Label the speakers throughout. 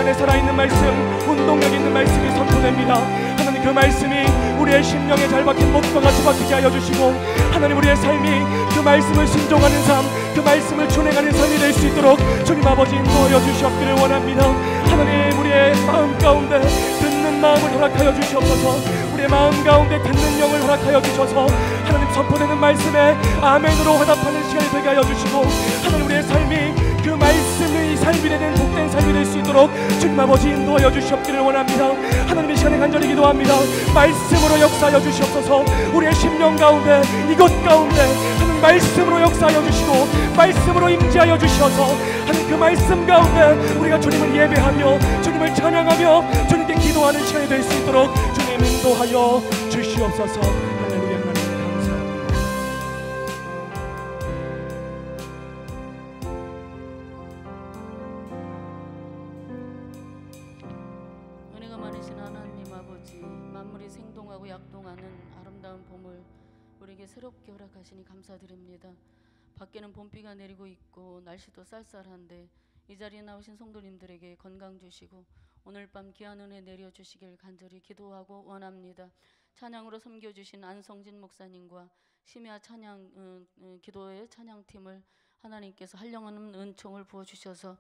Speaker 1: 안에 살아있는 말씀, 운동력 있는 말씀이 선포됩니다. 하나님, 그 말씀이 우리의 심령에 잘 박힌 못과 같이 박히게 하여 주시고, 하나님, 우리의 삶이 그 말씀을 순종하는 삶, 그 말씀을 준행하는 삶이 될 수 있도록 주님 아버지 인도하여 주시옵기를 원합니다. 하나님, 우리의 마음 가운데 듣는 마음을 허락하여 주시옵소서. 우리의 마음 가운데 듣는 영을 허락하여 주셔서 하나님, 선포되는 말씀에 아멘으로 화답하는 시간이 되게 하여 주시고, 하나님, 우리의 삶이 그 말씀의 삶이 되는 복된 삶이 될 수 있도록 주님 아버지 인도하여 주시옵기를 원합니다. 하나님, 이 시간에 간절히 기도합니다. 말씀으로 역사하여 주시옵소서. 우리의 심령 가운데, 이곳 가운데 하나님 말씀으로 역사하여 주시고 말씀으로 임재하여 주셔서 하나님, 그 말씀 가운데 우리가 주님을 예배하며 주님을 찬양하며 주님께 기도하는 시간이 될 수 있도록 주님 인도하여 주시옵소서. 할렐루야. 하나님 감사합니다.
Speaker 2: 은혜가 많으신 하나님 아버지, 만물이 생동하고 약동하는 아름다운 봄을 우리에게 새롭게 허락하시니 감사드립니다. 밖에는 봄비가 내리고 있고 날씨도 쌀쌀한데 이 자리에 나오신 성도님들에게 건강 주시고 오늘 밤 귀한 은혜 내려주시길 간절히 기도하고 원합니다. 찬양으로 섬겨주신 안성진 목사님과 심야 찬양 기도의 찬양팀을 하나님께서 한량없는 은총을 부어주셔서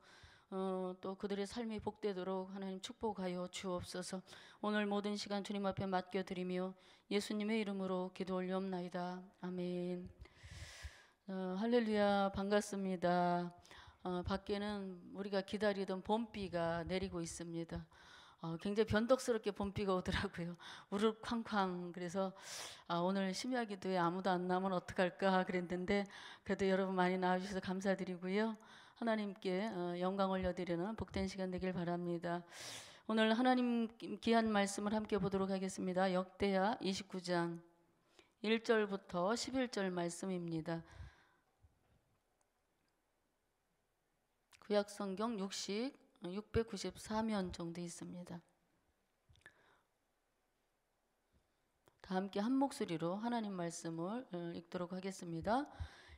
Speaker 2: 또 그들의 삶이 복되도록 하나님 축복하여 주옵소서. 오늘 모든 시간 주님 앞에 맡겨드리며 예수님의 이름으로 기도 올려옵나이다. 아멘. 할렐루야. 반갑습니다. 밖에는 우리가 기다리던 봄비가 내리고 있습니다. 굉장히 변덕스럽게 봄비가 오더라고요. 우르르 쾅쾅. 그래서 오늘 심야 기도에 아무도 안 나오면 어떡할까 그랬는데 그래도 여러분 많이 나와주셔서 감사드리고요. 하나님께 영광 올려드리는 복된 시간 되길 바랍니다. 오늘 하나님 귀한 말씀을 함께 보도록 하겠습니다. 역대하 29장 1절부터 11절 말씀입니다. 구약성경 694면 정도 있습니다. 다 함께 한 목소리로 하나님 말씀을 읽도록 하겠습니다.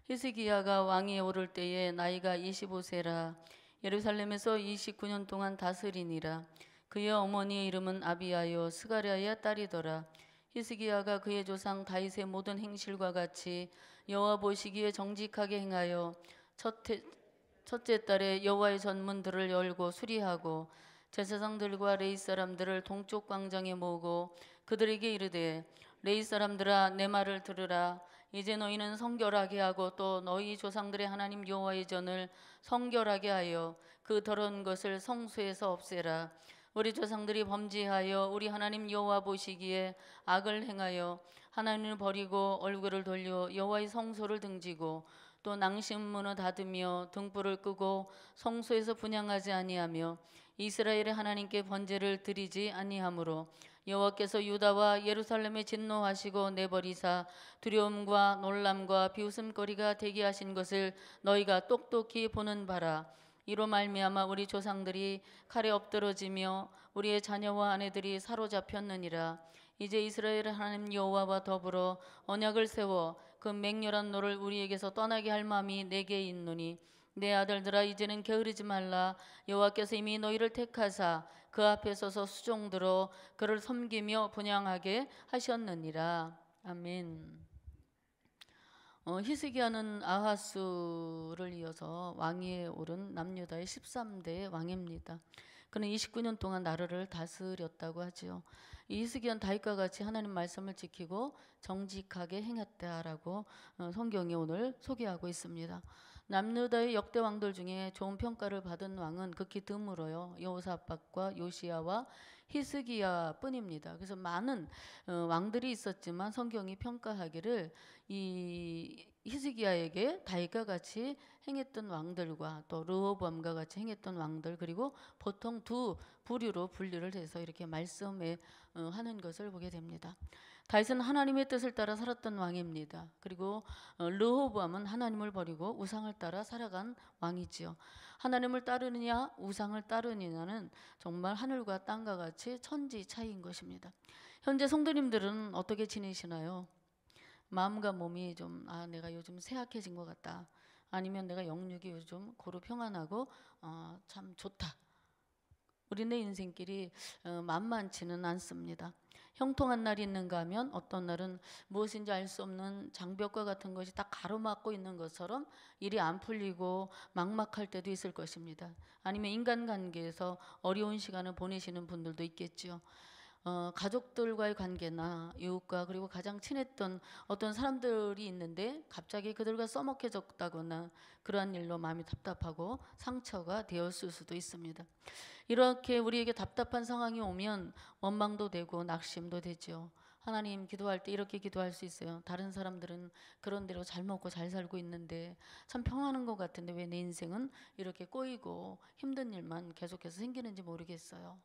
Speaker 2: 히스기야가 왕위에 오를 때에 나이가 25세라 예루살렘에서 29년 동안 다스리니라. 그의 어머니의 이름은 아비야요 스가랴의 딸이더라. 히스기야가 그의 조상 다윗의 모든 행실과 같이 여호와 보시기에 정직하게 행하여 첫째 달에 여호와의 전문들을 열고 수리하고 제사장들과 레위 사람들을 동쪽 광장에 모으고 그들에게 이르되 레위 사람들아 내 말을 들으라. 이제 너희는 성결하게 하고 또 너희 조상들의 하나님 여호와의 전을 성결하게 하여 그 더러운 것을 성소에서 없애라. 우리 조상들이 범죄하여 우리 하나님 여호와 보시기에 악을 행하여 하나님을 버리고 얼굴을 돌려 여호와의 성소를 등지고 또 낭심문을 닫으며 등불을 끄고 성소에서 분향하지 아니하며 이스라엘의 하나님께 번제를 드리지 아니하므로 여호와께서 유다와 예루살렘에 진노하시고 내버리사 두려움과 놀람과 비웃음거리가 되게 하신 것을 너희가 똑똑히 보는 바라. 이로 말미암아 우리 조상들이 칼에 엎드러지며 우리의 자녀와 아내들이 사로잡혔느니라. 이제 이스라엘의 하나님 여호와와 더불어 언약을 세워 그 맹렬한 노를 우리에게서 떠나게 할 마음이 내게 있노니 내 아들들아 이제는 게으르지 말라. 여호와께서 이미 너희를 택하사 그 앞에 서서 수종들어 그를 섬기며 분향하게 하셨느니라. 아멘. 히스기야는 아하스를 이어서 왕위에 오른 남유다의 13대 왕입니다. 그는 29년 동안 나라를 다스렸다고 하지요. 이 히스기야는 다윗과 같이 하나님 말씀을 지키고 정직하게 행했다라고 성경이 오늘 소개하고 있습니다. 남유다의 역대 왕들 중에 좋은 평가를 받은 왕은 극히 드물어요. 여호사밧과 요시야와 히스기야 뿐입니다. 그래서 많은 왕들이 있었지만 성경이 평가하기를 이 히스기야에게 다윗과 같이 행했던 왕들과 또 르호보암과 같이 행했던 왕들 그리고 보통 두 부류로 분류를 해서 이렇게 말씀에 하는 것을 보게 됩니다. 다윗은 하나님의 뜻을 따라 살았던 왕입니다. 그리고 르호보암은 하나님을 버리고 우상을 따라 살아간 왕이지요. 하나님을 따르느냐 우상을 따르느냐는 정말 하늘과 땅과 같이 천지 차이인 것입니다. 현재 성도님들은 어떻게 지내시나요? 마음과 몸이 좀 내가 요즘 쇠약해진 것 같다. 아니면 내가 영육이 요즘 고루 평안하고 참 좋다. 우리네 인생길이 만만치는 않습니다. 형통한 날이 있는가 하면 어떤 날은 무엇인지 알 수 없는 장벽과 같은 것이 다 가로막고 있는 것처럼 일이 안 풀리고 막막할 때도 있을 것입니다. 아니면 인간관계에서 어려운 시간을 보내시는 분들도 있겠죠. 가족들과의 관계나 이웃과 그리고 가장 친했던 어떤 사람들이 있는데 갑자기 그들과 써먹혀졌다거나 그러한 일로 마음이 답답하고 상처가 되었을 수도 있습니다. 이렇게 우리에게 답답한 상황이 오면 원망도 되고 낙심도 되죠. 하나님, 기도할 때 이렇게 기도할 수 있어요. 다른 사람들은 그런 대로 잘 먹고 잘 살고 있는데 참 평안한 것 같은데 왜 내 인생은 이렇게 꼬이고 힘든 일만 계속해서 생기는지 모르겠어요.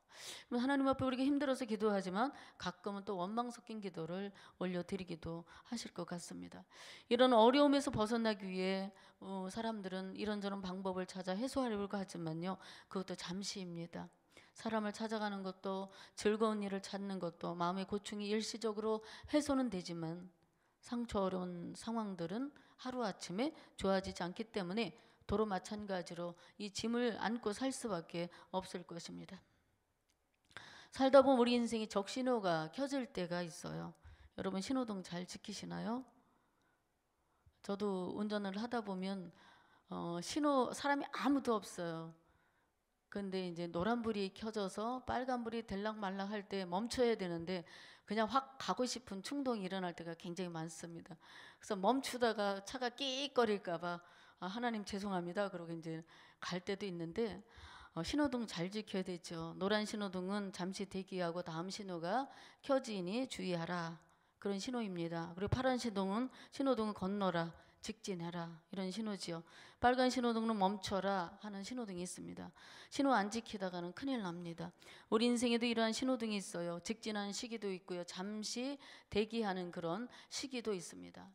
Speaker 2: 하나님 앞에 우리가 힘들어서 기도하지만 가끔은 또 원망 섞인 기도를 올려드리기도 하실 것 같습니다. 이런 어려움에서 벗어나기 위해 사람들은 이런저런 방법을 찾아 해소하려고 하지만요, 그것도 잠시입니다. 사람을 찾아가는 것도 즐거운 일을 찾는 것도 마음의 고충이 일시적으로 해소는 되지만 상처 어려운 상황들은 하루아침에 좋아지지 않기 때문에 도로 마찬가지로 이 짐을 안고 살 수밖에 없을 것입니다. 살다 보면 우리 인생이 적신호가 켜질 때가 있어요. 여러분 신호등 잘 지키시나요? 저도 운전을 하다 보면 사람이 아무도 없어요. 근데 이제 노란불이 켜져서 빨간불이 될락말락 할 때 멈춰야 되는데 그냥 확 가고 싶은 충동이 일어날 때가 굉장히 많습니다. 그래서 멈추다가 차가 끽거릴까봐 하나님 죄송합니다 그러고 이제 갈 때도 있는데 신호등 잘 지켜야 되죠. 노란 신호등은 잠시 대기하고 다음 신호가 켜지니 주의하라, 그런 신호입니다. 그리고 파란 신호등은 건너라, 직진해라, 이런 신호지요. 빨간 신호등은 멈춰라 하는 신호등이 있습니다. 신호 안 지키다가는 큰일 납니다. 우리 인생에도 이러한 신호등이 있어요. 직진하는 시기도 있고요, 잠시 대기하는 그런 시기도 있습니다.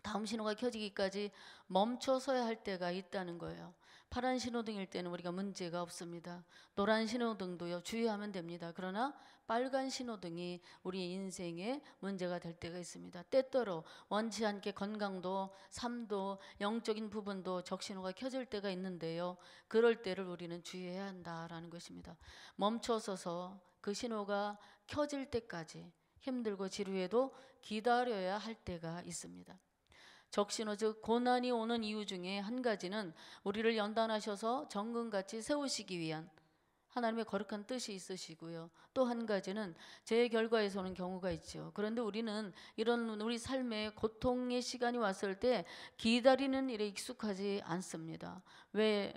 Speaker 2: 다음 신호가 켜지기까지 멈춰서야 할 때가 있다는 거예요. 파란 신호등일 때는 우리가 문제가 없습니다. 노란 신호등도요, 주의하면 됩니다. 그러나 빨간 신호등이 우리 인생에 문제가 될 때가 있습니다. 때때로 원치 않게 건강도, 삶도, 영적인 부분도 적신호가 켜질 때가 있는데요, 그럴 때를 우리는 주의해야 한다라는 것입니다. 멈춰서서 그 신호가 켜질 때까지 힘들고 지루해도 기다려야 할 때가 있습니다. 적신호, 즉 고난이 오는 이유 중에 한 가지는 우리를 연단하셔서 정금같이 세우시기 위한 하나님의 거룩한 뜻이 있으시고요, 또 한 가지는 제 결과에서 오는 경우가 있죠. 그런데 우리는 이런 우리 삶의 고통의 시간이 왔을 때 기다리는 일에 익숙하지 않습니다. 왜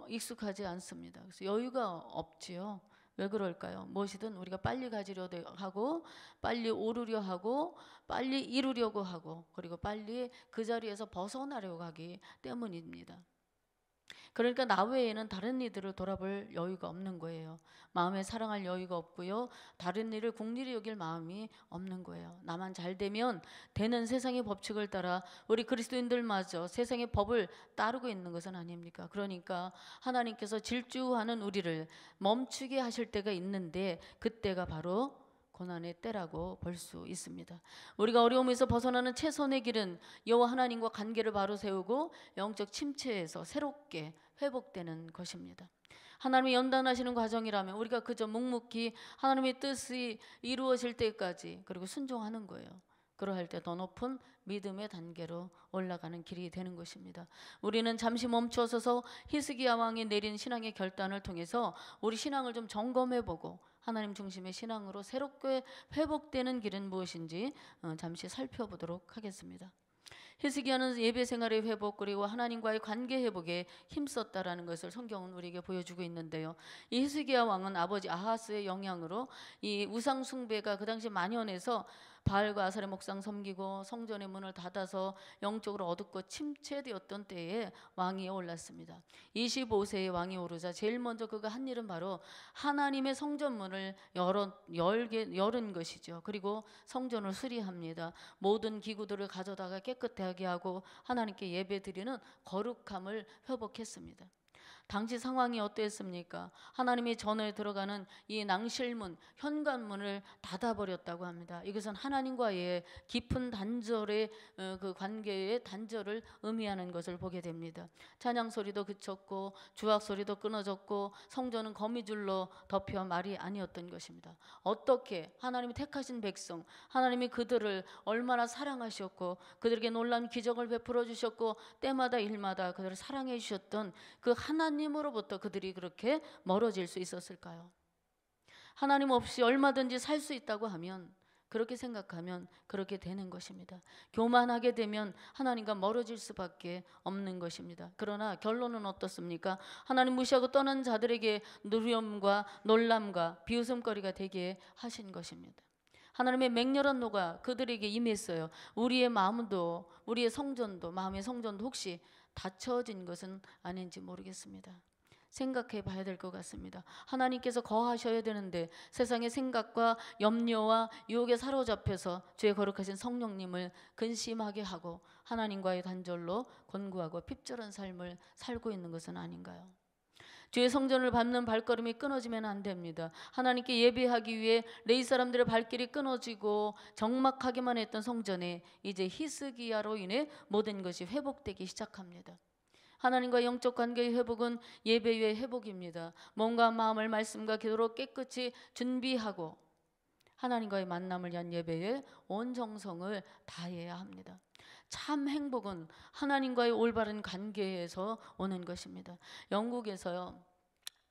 Speaker 2: 익숙하지 않습니다. 그래서 여유가 없지요. 왜 그럴까요? 무엇이든 우리가 빨리 가지려 하고, 빨리 오르려 하고, 빨리 이루려고 하고, 그리고 빨리 그 자리에서 벗어나려고 하기 때문입니다. 그러니까 나 외에는 다른 이들을 돌아볼 여유가 없는 거예요. 마음에 사랑할 여유가 없고요, 다른 일을 국리를 여길 마음이 없는 거예요. 나만 잘 되면 되는 세상의 법칙을 따라 우리 그리스도인들마저 세상의 법을 따르고 있는 것은 아닙니까? 그러니까 하나님께서 질주하는 우리를 멈추게 하실 때가 있는데 그때가 바로 고난의 때라고 볼 수 있습니다. 우리가 어려움에서 벗어나는 최선의 길은 여호와 하나님과 관계를 바로 세우고 영적 침체에서 새롭게 회복되는 것입니다. 하나님이 연단하시는 과정이라면 우리가 그저 묵묵히 하나님의 뜻이 이루어질 때까지 그리고 순종하는 거예요. 그러할 때 더 높은 믿음의 단계로 올라가는 길이 되는 것입니다. 우리는 잠시 멈춰서서 히스기야 왕이 내린 신앙의 결단을 통해서 우리 신앙을 좀 점검해보고 하나님 중심의 신앙으로 새롭게 회복되는 길은 무엇인지 잠시 살펴보도록 하겠습니다. 히스기야는 예배 생활의 회복 그리고 하나님과의 관계 회복에 힘썼다라는 것을 성경은 우리에게 보여주고 있는데요, 이 히스기야 왕은 아버지 아하스의 영향으로 이 우상 숭배가 그 당시 만연해서 바알과 아사레 목상 섬기고 성전의 문을 닫아서 영적으로 어둡고 침체되었던 때에 왕위에 올랐습니다. 25세의 왕이 오르자 제일 먼저 그가 한 일은 바로 하나님의 성전문을 열은 것이죠. 그리고 성전을 수리합니다. 모든 기구들을 가져다가 깨끗하게 하고 하나님께 예배드리는 거룩함을 회복했습니다. 당시 상황이 어땠습니까? 하나님이 전에 들어가는 이 낭실문, 현관문을 닫아버렸다고 합니다. 이것은 하나님과의 깊은 단절의 그 관계의 단절을 의미하는 것을 보게 됩니다. 찬양 소리도 그쳤고 주악 소리도 끊어졌고 성전은 거미줄로 덮여 말이 아니었던 것입니다. 어떻게 하나님이 택하신 백성, 하나님이 그들을 얼마나 사랑하셨고 그들에게 놀라운 기적을 베풀어 주셨고 때마다 일마다 그들을 사랑해 주셨던 그 하나님으로부터 그들이 그렇게 멀어질 수 있었을까요? 하나님 없이 얼마든지 살 수 있다고 하면, 그렇게 생각하면 그렇게 되는 것입니다. 교만하게 되면 하나님과 멀어질 수밖에 없는 것입니다. 그러나 결론은 어떻습니까? 하나님 무시하고 떠난 자들에게 누리움과 놀람과 비웃음거리가 되게 하신 것입니다. 하나님의 맹렬한 노가 그들에게 임했어요. 우리의 마음도, 우리의 성전도, 마음의 성전도 혹시 닫혀진 것은 아닌지 모르겠습니다. 생각해 봐야 될 것 같습니다. 하나님께서 거하셔야 되는데 세상의 생각과 염려와 유혹에 사로잡혀서 주의 거룩하신 성령님을 근심하게 하고 하나님과의 단절로 곤고하고 핍절한 삶을 살고 있는 것은 아닌가요? 주의 성전을 밟는 발걸음이 끊어지면 안 됩니다. 하나님께 예배하기 위해 레위 사람들의 발길이 끊어지고 적막하기만 했던 성전에 이제 히스기야로 인해 모든 것이 회복되기 시작합니다. 하나님과 영적 관계의 회복은 예배의 회복입니다. 몸과 마음을 말씀과 기도로 깨끗이 준비하고 하나님과의 만남을 위한 예배에 온 정성을 다해야 합니다. 참 행복은 하나님과의 올바른 관계에서 오는 것입니다. 영국에서요,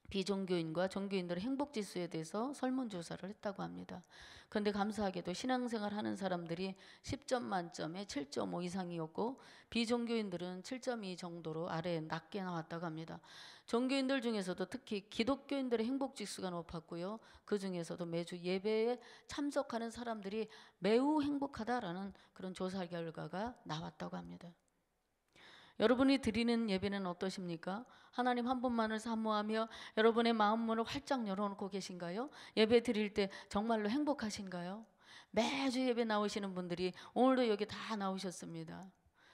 Speaker 2: 비종교인과 종교인들의 행복지수에 대해서 설문조사를 했다고 합니다. 그런데 감사하게도 신앙생활 하는 사람들이 10점 만점에 7.5 이상이었고 비종교인들은 7.2 정도로 아래에 낮게 나왔다고 합니다. 종교인들 중에서도 특히 기독교인들의 행복지수가 높았고요. 그 중에서도 매주 예배에 참석하는 사람들이 매우 행복하다라는 그런 조사 결과가 나왔다고 합니다. 여러분이 드리는 예배는 어떠십니까? 하나님 한 분만을 사모하며 여러분의 마음 문을 활짝 열어놓고 계신가요? 예배 드릴 때 정말로 행복하신가요? 매주 예배 나오시는 분들이 오늘도 여기 다 나오셨습니다.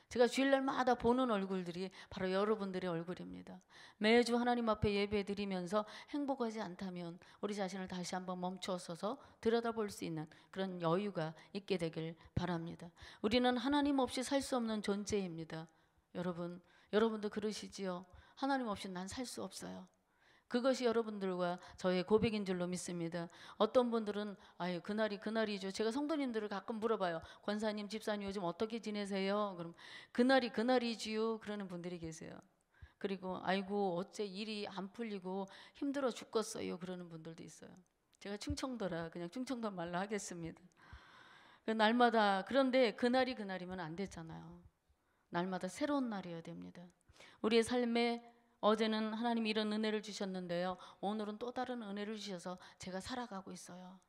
Speaker 2: 제가 주일날마다 보는 얼굴들이 바로 여러분들의 얼굴입니다. 매주 하나님 앞에 예배 드리면서 행복하지 않다면 우리 자신을 다시 한번 멈춰서서 들여다볼 수 있는 그런 여유가 있게 되길 바랍니다. 우리는 하나님 없이 살 수 없는 존재입니다. 여러분도 그러시지요? 하나님 없이 난 살 수 없어요. 그것이 여러분들과 저의 고백인 줄로 믿습니다. 어떤 분들은 아유 그날이 그날이죠. 제가 성도님들을 가끔 물어봐요. 권사님, 집사님 요즘 어떻게 지내세요? 그럼 그날이 그날이지요. 그러는 분들이 계세요. 그리고 아이고 어째 일이 안 풀리고 힘들어 죽겠어요. 그러는 분들도 있어요. 제가 충청도라 그냥 충청도 말로 하겠습니다. 날마다 그런데 그날이 그날이면 안 되잖아요. 날마다 새로운 날이어야 됩니다. 우리의 삶에 어제는 하나님이 이런 은혜를 주셨는데요. 오늘은 또 다른 은혜를 주셔서 제가 살아가고 있어요.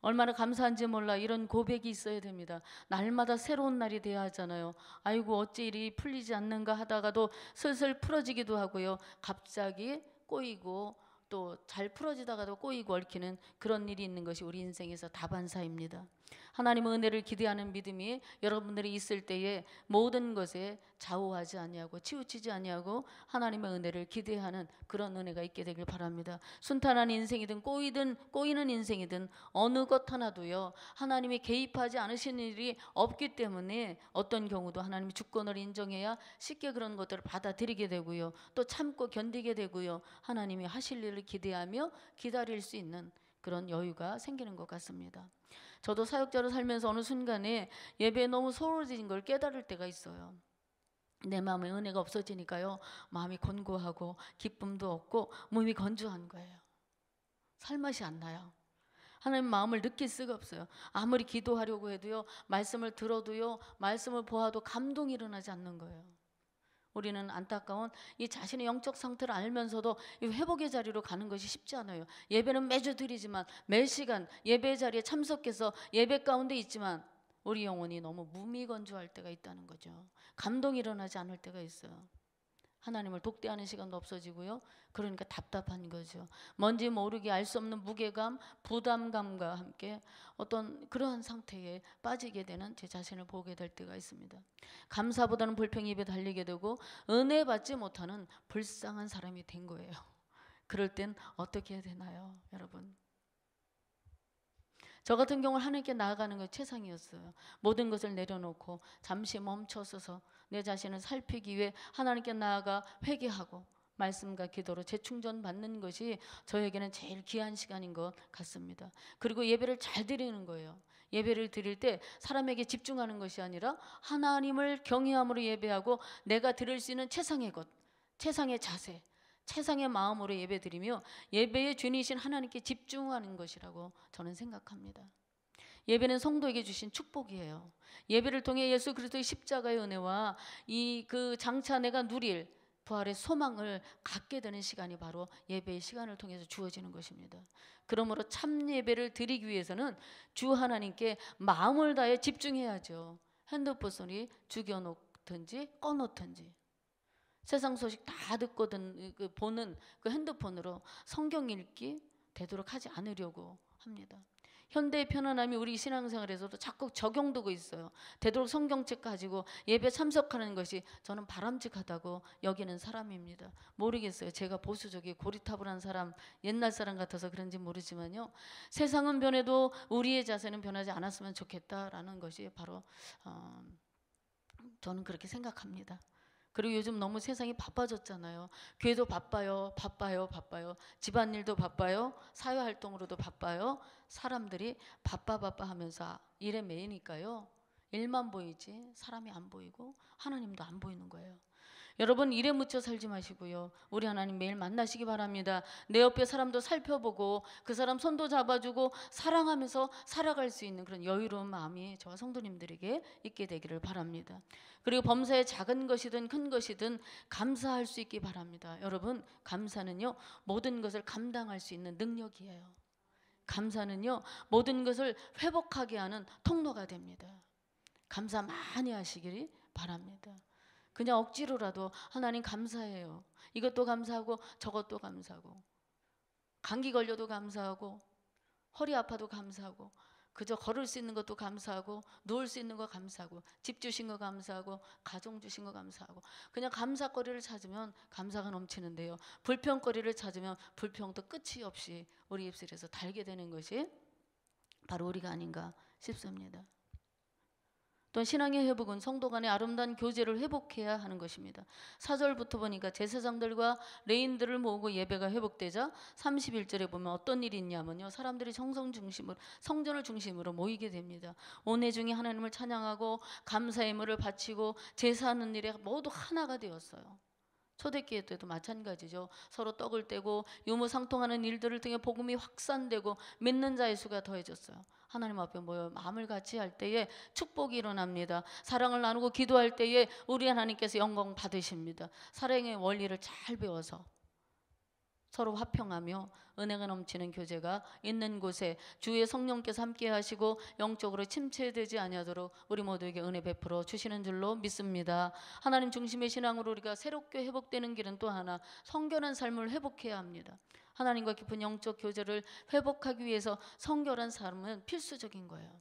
Speaker 2: 얼마나 감사한지 몰라 이런 고백이 있어야 됩니다. 날마다 새로운 날이 돼야 하잖아요. 아이고 어째 일이 풀리지 않는가 하다가도 슬슬 풀어지기도 하고요. 갑자기 꼬이고 또 잘 풀어지다가도 꼬이고 얽히는 그런 일이 있는 것이 우리 인생에서 다반사입니다. 하나님의 은혜를 기대하는 믿음이 여러분들이 있을 때에 모든 것에 좌우하지 아니하고 치우치지 아니하고 하나님의 은혜를 기대하는 그런 은혜가 있게 되길 바랍니다. 순탄한 인생이든 꼬이는 인생이든 어느 것 하나도요 하나님이 개입하지 않으신 일이 없기 때문에 어떤 경우도 하나님이 주권을 인정해야 쉽게 그런 것들을 받아들이게 되고요, 또 참고 견디게 되고요, 하나님이 하실 일을 기대하며 기다릴 수 있는 그런 여유가 생기는 것 같습니다. 저도 사역자로 살면서 어느 순간에 예배에 너무 소홀해진 걸 깨달을 때가 있어요. 내 마음에 은혜가 없어지니까요 마음이 곤고하고 기쁨도 없고 몸이 건조한 거예요. 살맛이 안 나요. 하나님 마음을 느낄 수가 없어요. 아무리 기도하려고 해도요, 말씀을 들어도요, 말씀을 보아도 감동이 일어나지 않는 거예요. 우리는 안타까운 이 자신의 영적 상태를 알면서도 이 회복의 자리로 가는 것이 쉽지 않아요. 예배는 매주 드리지만 매 시간 예배 자리에 참석해서 예배 가운데 있지만 우리 영혼이 너무 무미건조할 때가 있다는 거죠. 감동이 일어나지 않을 때가 있어요. 하나님을 독대하는 시간도 없어지고요. 그러니까 답답한 거죠. 뭔지 모르게 알 수 없는 무게감, 부담감과 함께 어떤 그러한 상태에 빠지게 되는 제 자신을 보게 될 때가 있습니다. 감사보다는 불평이 입에 달리게 되고 은혜 받지 못하는 불쌍한 사람이 된 거예요. 그럴 땐 어떻게 해야 되나요, 여러분? 저 같은 경우는 하나님께 나아가는 게 최상이었어요. 모든 것을 내려놓고 잠시 멈춰서서 내 자신을 살피기 위해 하나님께 나아가 회개하고 말씀과 기도로 재충전 받는 것이 저에게는 제일 귀한 시간인 것 같습니다. 그리고 예배를 잘 드리는 거예요. 예배를 드릴 때 사람에게 집중하는 것이 아니라 하나님을 경외함으로 예배하고 내가 드릴 수 있는 최상의 것, 최상의 자세, 최상의 마음으로 예배드리며 예배의 주인이신 하나님께 집중하는 것이라고 저는 생각합니다. 예배는 성도에게 주신 축복이에요. 예배를 통해 예수 그리스도의 십자가의 은혜와 그 장차 내가 누릴 부활의 소망을 갖게 되는 시간이 바로 예배의 시간을 통해서 주어지는 것입니다. 그러므로 참 예배를 드리기 위해서는 주 하나님께 마음을 다해 집중해야죠. 핸드폰 소리 죽여놓든지 꺼놓든지 세상 소식 다 듣거든 보는 그 핸드폰으로 성경 읽기 되도록 하지 않으려고 합니다. 현대의 편안함이 우리 신앙생활에서도 자꾸 적용되고 있어요. 되도록 성경책 가지고 예배 참석하는 것이 저는 바람직하다고 여기는 사람입니다. 모르겠어요. 제가 보수적이 고리타분한 사람, 옛날 사람 같아서 그런지 모르지만요. 세상은 변해도 우리의 자세는 변하지 않았으면 좋겠다라는 것이 바로 저는 그렇게 생각합니다. 그리고 요즘 너무 세상이 바빠졌잖아요. 교회도 바빠요. 집안일도 바빠요. 사회활동으로도 바빠요. 사람들이 바빠 하면서 일에 매이니까요. 일만 보이지 사람이 안 보이고 하나님도 안 보이는 거예요. 여러분 일에 묻혀 살지 마시고요. 우리 하나님 매일 만나시기 바랍니다. 내 옆에 사람도 살펴보고 그 사람 손도 잡아주고 사랑하면서 살아갈 수 있는 그런 여유로운 마음이 저와 성도님들에게 있게 되기를 바랍니다. 그리고 범사에 작은 것이든 큰 것이든 감사할 수 있기 바랍니다. 여러분 감사는요 모든 것을 감당할 수 있는 능력이에요. 감사는요 모든 것을 회복하게 하는 통로가 됩니다. 감사 많이 하시기를 바랍니다. 그냥 억지로라도 하나님 감사해요. 이것도 감사하고 저것도 감사하고 감기 걸려도 감사하고 허리 아파도 감사하고 그저 걸을 수 있는 것도 감사하고 누울 수 있는 거 감사하고 집 주신 거 감사하고 가정 주신 거 감사하고 그냥 감사거리를 찾으면 감사가 넘치는데요. 불평거리를 찾으면 불평도 끝이 없이 우리 입술에서 달게 되는 것이 바로 우리가 아닌가 싶습니다. 또 신앙의 회복은 성도 간의 아름다운 교제를 회복해야 하는 것입니다. 4절부터 보니까 제사장들과 레인들을 모으고 예배가 회복되자 31절에 보면 어떤 일이 있냐면요. 사람들이 성전을 중심으로 모이게 됩니다. 온회 중에 하나님을 찬양하고 감사의 예물을 바치고 제사하는 일에 모두 하나가 되었어요. 초대교회 때도 마찬가지죠. 서로 떡을 떼고 유무상통하는 일들을 통해 복음이 확산되고 믿는 자의 수가 더해졌어요. 하나님 앞에 모여 마음을 같이 할 때에 축복이 일어납니다. 사랑을 나누고 기도할 때에 우리 하나님께서 영광 받으십니다. 사랑의 원리를 잘 배워서 서로 화평하며 은혜가 넘치는 교제가 있는 곳에 주의 성령께서 함께 하시고 영적으로 침체되지 아니하도록 우리 모두에게 은혜 베풀어 주시는 줄로 믿습니다. 하나님 중심의 신앙으로 우리가 새롭게 회복되는 길은 또 하나 성결한 삶을 회복해야 합니다. 하나님과 깊은 영적 교제를 회복하기 위해서 성결한 삶은 필수적인 거예요.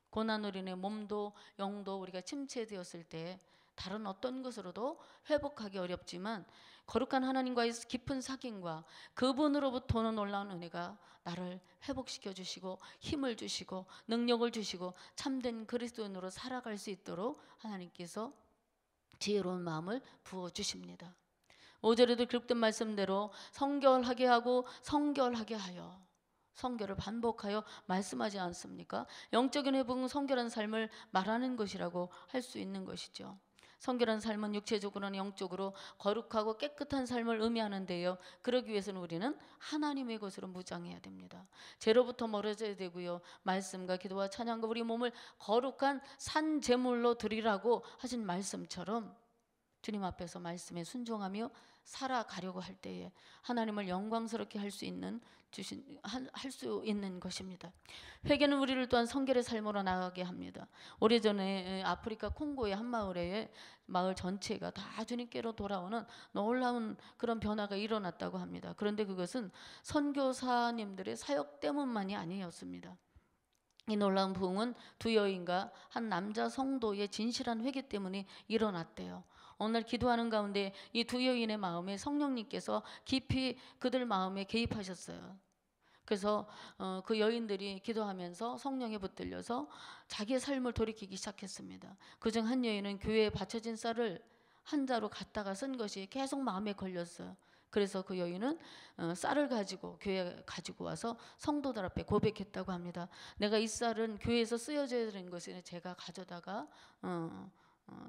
Speaker 2: 고난으로 인해 몸도 영도 우리가 침체되었을 때 다른 어떤 것으로도 회복하기 어렵지만 거룩한 하나님과의 깊은 사귐과 그분으로부터는 놀라운 은혜가 나를 회복시켜 주시고 힘을 주시고 능력을 주시고 참된 그리스도인으로 살아갈 수 있도록 하나님께서 지혜로운 마음을 부어주십니다. 5절에도 기록된 말씀대로 성결하게 하고 성결하게 하여 성결을 반복하여 말씀하지 않습니까? 영적인 회복은 성결한 삶을 말하는 것이라고 할 수 있는 것이죠. 성결한 삶은 육체적으로는 영적으로 거룩하고 깨끗한 삶을 의미하는데요. 그러기 위해서는 우리는 하나님의 것으로 무장해야 됩니다. 죄로부터 멀어져야 되고요. 말씀과 기도와 찬양과 우리 몸을 거룩한 산 제물로 드리라고 하신 말씀처럼 주님 앞에서 말씀에 순종하며 살아가려고 할 때에 하나님을 영광스럽게 할 수 있는 것입니다. 회개는 우리를 또한 성결의 삶으로 나가게 합니다. 오래전에 아프리카 콩고의 한 마을에 마을 전체가 다 주님께로 돌아오는 놀라운 그런 변화가 일어났다고 합니다. 그런데 그것은 선교사님들의 사역 때문만이 아니었습니다. 이 놀라운 부흥은 두 여인과 한 남자 성도의 진실한 회개 때문에 일어났대요. 어느 날 기도하는 가운데 이 두 여인의 마음에 성령님께서 깊이 그들 마음에 개입하셨어요. 그래서 그 여인들이 기도하면서 성령에 붙들려서 자기의 삶을 돌이키기 시작했습니다. 그중 한 여인은 교회에 바쳐진 쌀을 한 자루 갖다가 쓴 것이 계속 마음에 걸렸어요. 그래서 그 여인은 쌀을 가지고 교회에 가지고 와서 성도들 앞에 고백했다고 합니다. 내가 이 쌀은 교회에서 쓰여져야 되는 것을 제가 가져다가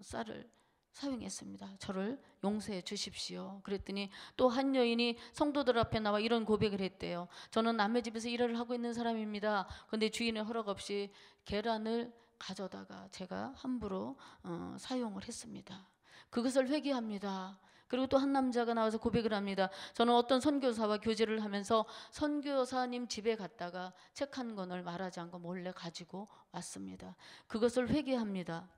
Speaker 2: 쌀을 사용했습니다. 저를 용서해 주십시오. 그랬더니 또 한 여인이 성도들 앞에 나와 이런 고백을 했대요. 저는 남의 집에서 일을 하고 있는 사람입니다. 그런데 주인의 허락 없이 계란을 가져다가 제가 함부로 사용을 했습니다. 그것을 회개합니다. 그리고 또 한 남자가 나와서 고백을 합니다. 저는 어떤 선교사와 교제를 하면서 선교사님 집에 갔다가 책 한 권을 말하지 않고 몰래 가지고 왔습니다. 그것을 회개합니다.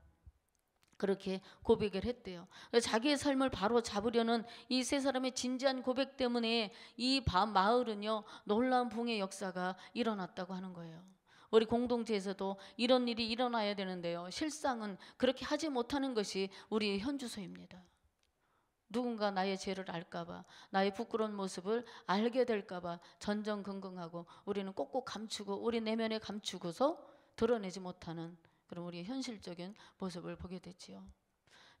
Speaker 2: 그렇게 고백을 했대요. 자기의 삶을 바로 잡으려는 이 세 사람의 진지한 고백 때문에 이 마을은요 놀라운 부흥의 역사가 일어났다고 하는 거예요. 우리 공동체에서도 이런 일이 일어나야 되는데요, 실상은 그렇게 하지 못하는 것이 우리의 현주소입니다. 누군가 나의 죄를 알까봐, 나의 부끄러운 모습을 알게 될까봐 전전긍긍하고 우리는 꼭꼭 감추고 우리 내면에 감추고서 드러내지 못하는 그럼 우리의 현실적인 모습을 보게 되지요.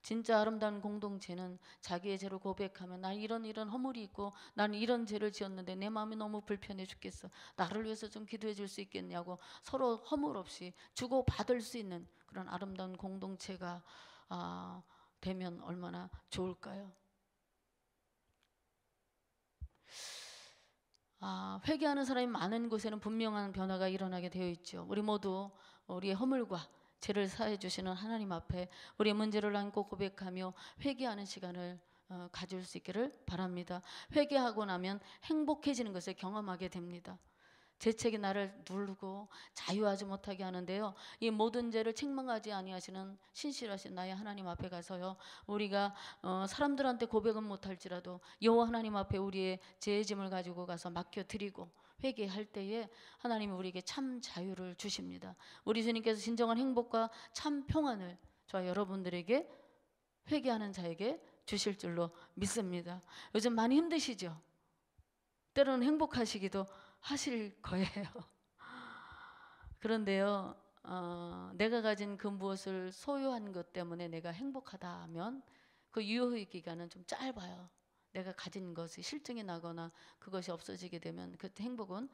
Speaker 2: 진짜 아름다운 공동체는 자기의 죄를 고백하면 난 이런 허물이 있고 나는 이런 죄를 지었는데 내 마음이 너무 불편해 죽겠어. 나를 위해서 좀 기도해 줄 수 있겠냐고 서로 허물 없이 주고받을 수 있는 그런 아름다운 공동체가 되면 얼마나 좋을까요? 회개하는 사람이 많은 곳에는 분명한 변화가 일어나게 되어 있죠. 우리 모두 우리의 허물과 죄를 사해 주시는 하나님 앞에 우리의 문제를 안고 고백하며 회개하는 시간을 가질 수 있기를 바랍니다. 회개하고 나면 행복해지는 것을 경험하게 됩니다. 죄책이 나를 누르고 자유하지 못하게 하는데요, 이 모든 죄를 책망하지 아니하시는 신실하신 나의 하나님 앞에 가서요, 우리가 사람들한테 고백은 못할지라도 여호와 하나님 앞에 우리의 죄의 짐을 가지고 가서 맡겨드리고 회개할 때에 하나님이 우리에게 참 자유를 주십니다. 우리 주님께서 진정한 행복과 참 평안을 저와 여러분들에게 회개하는 자에게 주실 줄로 믿습니다. 요즘 많이 힘드시죠? 때로는 행복하시기도 하실 거예요. 그런데요, 내가 가진 그 무엇을 소유한 것 때문에 내가 행복하다 하면 그 유효의 기간은 좀 짧아요. 내가 가진 것이 실증이 나거나 그것이 없어지게 되면 그때 행복은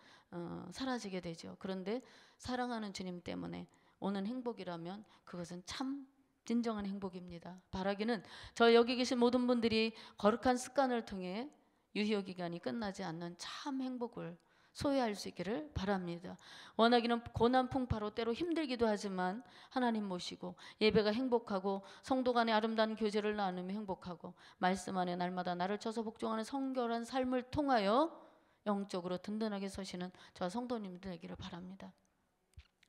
Speaker 2: 사라지게 되죠. 그런데 사랑하는 주님 때문에 오는 행복이라면 그것은 참 진정한 행복입니다. 바라기는 저 여기 계신 모든 분들이 거룩한 습관을 통해 유효기간이 끝나지 않는 참 행복을 소유할 수 있기를 바랍니다. 원하기는 고난 풍파로 때로 힘들기도 하지만 하나님 모시고 예배가 행복하고 성도 간의 아름다운 교제를 나누며 행복하고 말씀 안에 날마다 나를 쳐서 복종하는 성결한 삶을 통하여 영적으로 든든하게 서시는 저 성도님들 되기를 바랍니다.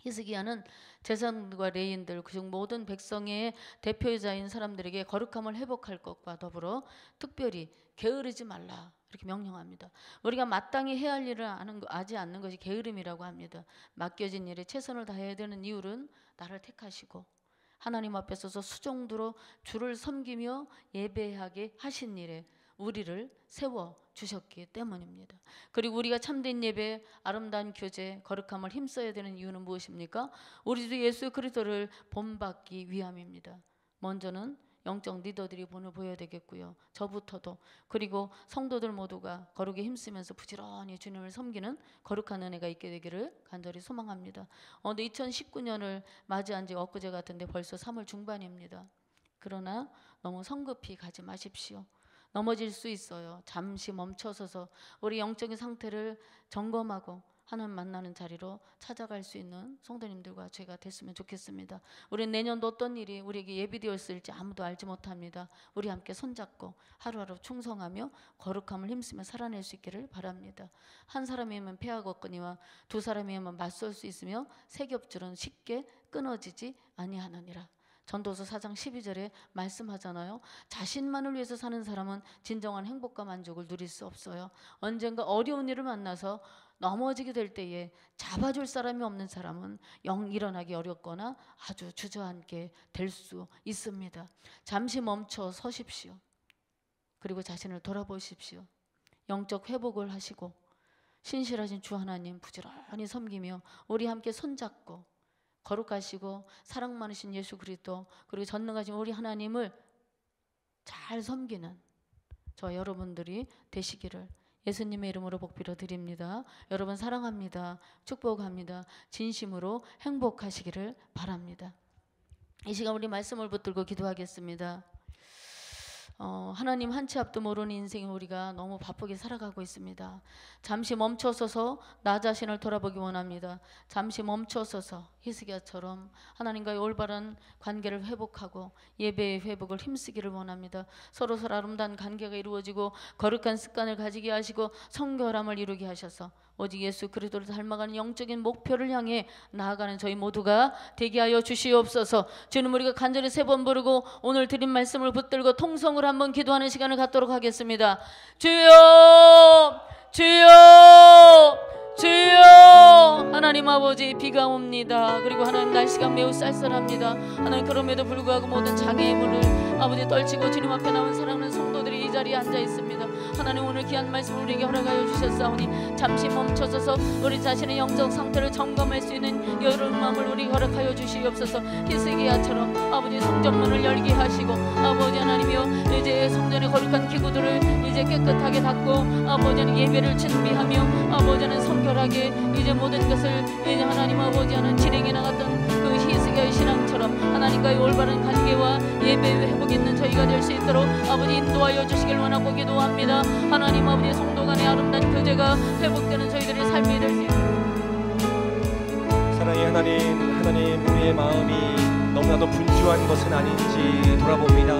Speaker 2: 히스기야는 제사장과 레위인들 그중 모든 백성의 대표자인 사람들에게 거룩함을 회복할 것과 더불어 특별히 게으르지 말라 이렇게 명령합니다. 우리가 마땅히 해야 할 일을 하지 않는 것이 게으름이라고 합니다. 맡겨진 일에 최선을 다해야 되는 이유는 나를 택하시고 하나님 앞에 서서 수종두로 주를 섬기며 예배하게 하신 일에 우리를 세워 주셨기 때문입니다. 그리고 우리가 참된 예배, 아름다운 교제, 거룩함을 힘써야 되는 이유는 무엇입니까? 우리 주 예수 그리스도를 본받기 위함입니다. 먼저는 영적 리더들이 본을 보여야 되겠고요. 저부터도, 그리고 성도들 모두가 거룩에 힘쓰면서 부지런히 주님을 섬기는 거룩한 은혜가 있게 되기를 간절히 소망합니다. 근데 2019년을 맞이한 지 엊그제 같은데 벌써 3월 중반입니다. 그러나 너무 성급히 가지 마십시오. 넘어질 수 있어요. 잠시 멈춰서서 우리 영적인 상태를 점검하고 하나님 만나는 자리로 찾아갈 수 있는 성도님들과 제가 됐으면 좋겠습니다. 우리 내년도 어떤 일이 우리에게 예비되어 있을지 아무도 알지 못합니다. 우리 함께 손잡고 하루하루 충성하며 거룩함을 힘쓰며 살아낼 수 있기를 바랍니다. 한 사람이면 패하겠거니와 두 사람이면 맞설 수 있으며 세 겹줄은 쉽게 끊어지지 아니하느니라. 전도서 4장 12절에 말씀하잖아요. 자신만을 위해서 사는 사람은 진정한 행복과 만족을 누릴 수 없어요. 언젠가 어려운 일을 만나서 넘어지게 될 때에 잡아줄 사람이 없는 사람은 영 일어나기 어렵거나 아주 주저앉게 될 수 있습니다. 잠시 멈춰 서십시오. 그리고 자신을 돌아보십시오. 영적 회복을 하시고 신실하신 주 하나님 부지런히 섬기며 우리 함께 손잡고 거룩하시고 사랑 많으신 예수 그리스도 그리고 전능하신 우리 하나님을 잘 섬기는 저 여러분들이 되시기를 예수님의 이름으로 복비려 드립니다. 여러분 사랑합니다. 축복합니다. 진심으로 행복하시기를 바랍니다. 이 시간 우리 말씀을 붙들고 기도하겠습니다. 하나님 한 치 앞도 모르는 인생에 우리가 너무 바쁘게 살아가고 있습니다. 잠시 멈춰서서 나 자신을 돌아보기 원합니다. 잠시 멈춰서서 히스기야처럼 하나님과의 올바른 관계를 회복하고 예배의 회복을 힘쓰기를 원합니다. 서로 아름다운 관계가 이루어지고 거룩한 습관을 가지게 하시고 성결함을 이루게 하셔서 오직 예수 그리스도를 닮아가는 영적인 목표를 향해 나아가는 저희 모두가 되게 하여 주시옵소서. 주님 우리가 간절히 3번 부르고 오늘 드린 말씀을 붙들고 통성을 한번 기도하는 시간을 갖도록 하겠습니다. 주여 주여 주여. 하나님 아버지 비가 옵니다. 그리고 하나님 날씨가 매우 쌀쌀합니다. 하나님 그럼에도 불구하고 모든 장애의 물을 아버지 떨치고 주님 앞에 나온 사랑하는 성도들이 이 자리에 앉아 있습니다. 하나님 오늘 귀한 말씀을 우리에게 허락하여 주셨사오니 잠시 멈춰서서 우리 자신의 영적 상태를 점검할 수 있는 여러분 마음을 우리에게 허락하여 주시옵소서. 히스기야처럼 아버지 성전문을 열게 하시고 아버지 하나님이여 이제 성전의 거룩한 기구들을 이제 깨끗하게 닦고 아버지 하나님 예배를 준비하며 아버지 하나님 성결하게 이제 모든 것을 이제 하나님 아버지 하나님 진행해 나갔던 그 히스기야의 신앙처럼 하나님과의 올바른 관계와 예배 회복 있는 저희가 될 수 있도록 아버지 인도하여 주시길 원하고 기도합니다. 하나님 아버지 성도 간의 아름다운 교제가 회복되는 저희들의 삶이 될 수 있도록.
Speaker 1: 사랑의 하나님 우리의 마음이 너무나도 분주한 것은 아닌지 돌아봅니다.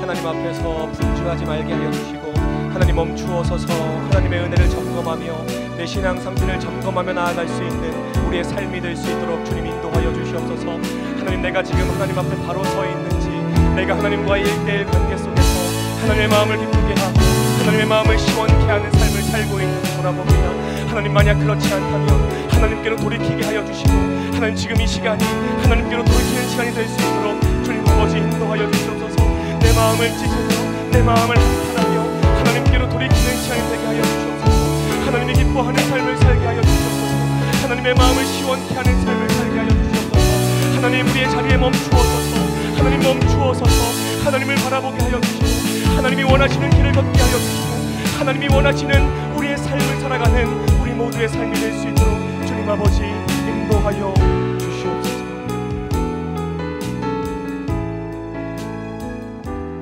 Speaker 1: 하나님 앞에서 분주하지 말게 하여 주시고 하나님 멈추어 서서 하나님의 은혜를 점검하며 내 신앙 상태를 점검하며 나아갈 수 있는 우리의 삶이 될 수 있도록 주님 인도하여 주시옵소서. 하나님 내가 지금 하나님 앞에 바로 서 있는지 내가 하나님과의 1:1 관계 속에서 하나님의 마음을 기쁘게 하고 하나님의 마음을 시원케 하는 삶을 살고 있는지 돌아봅니다. 하나님 만약 그렇지 않다면 하나님께로 돌이키게 하여 주시고 하나님 지금 이 시간이 하나님께로 돌이키는 시간이 될 수 있도록 주님 아버지 인도하여 주시옵소서. 내 마음을 찢으며 내 마음을 한탄하며 하나님께로 돌이키는 시간이 되게 하여 주시옵소서. 하나님이 기뻐하는 삶을 살게 하여 주시옵소서. 하나님의 마음을 시원케 하는 삶을 살게 하여 주시옵소서. 하나님 우리의 자리에 멈추어서서 하나님 멈추어서서 하나님을 바라보게 하여 주시고 하나님이 원하시는 길을 걷게 하여 주시고 하나님이 원하시는 우리의 삶을 살아가는 우리 모두의 삶이 될 수 있도록 주님 아버지 인도하여 주시옵소서.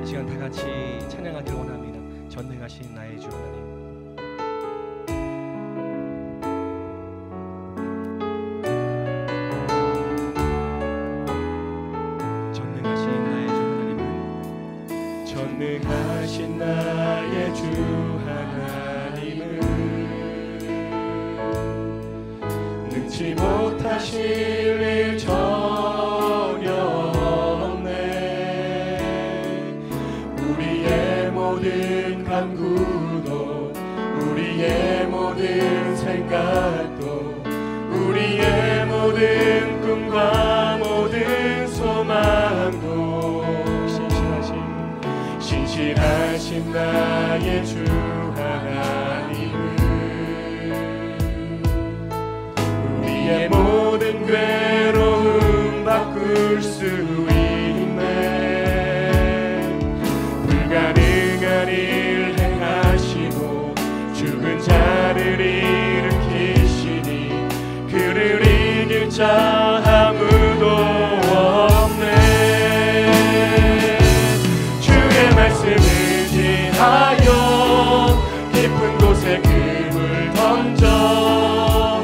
Speaker 1: 이 시간 다 같이 찬양하기를 원합니다. 전능하신 나의 주 하나님.
Speaker 3: 전능하신 나의 주 하나님은 능치 못하실 일 전혀 없네. 우리의 모든 간구도 우리의 모든 생각도 우리의 모든 꿈과 모든 소망도 신실하신 나의 주 하나님은 우리의 모든 괴로움 바꿀 수 있네. 불가능한 일 행하시고 죽은 자를 일으키시니 그를 이길 자 아무도 없네. 말씀을 지하여 깊은 곳에 금을 던져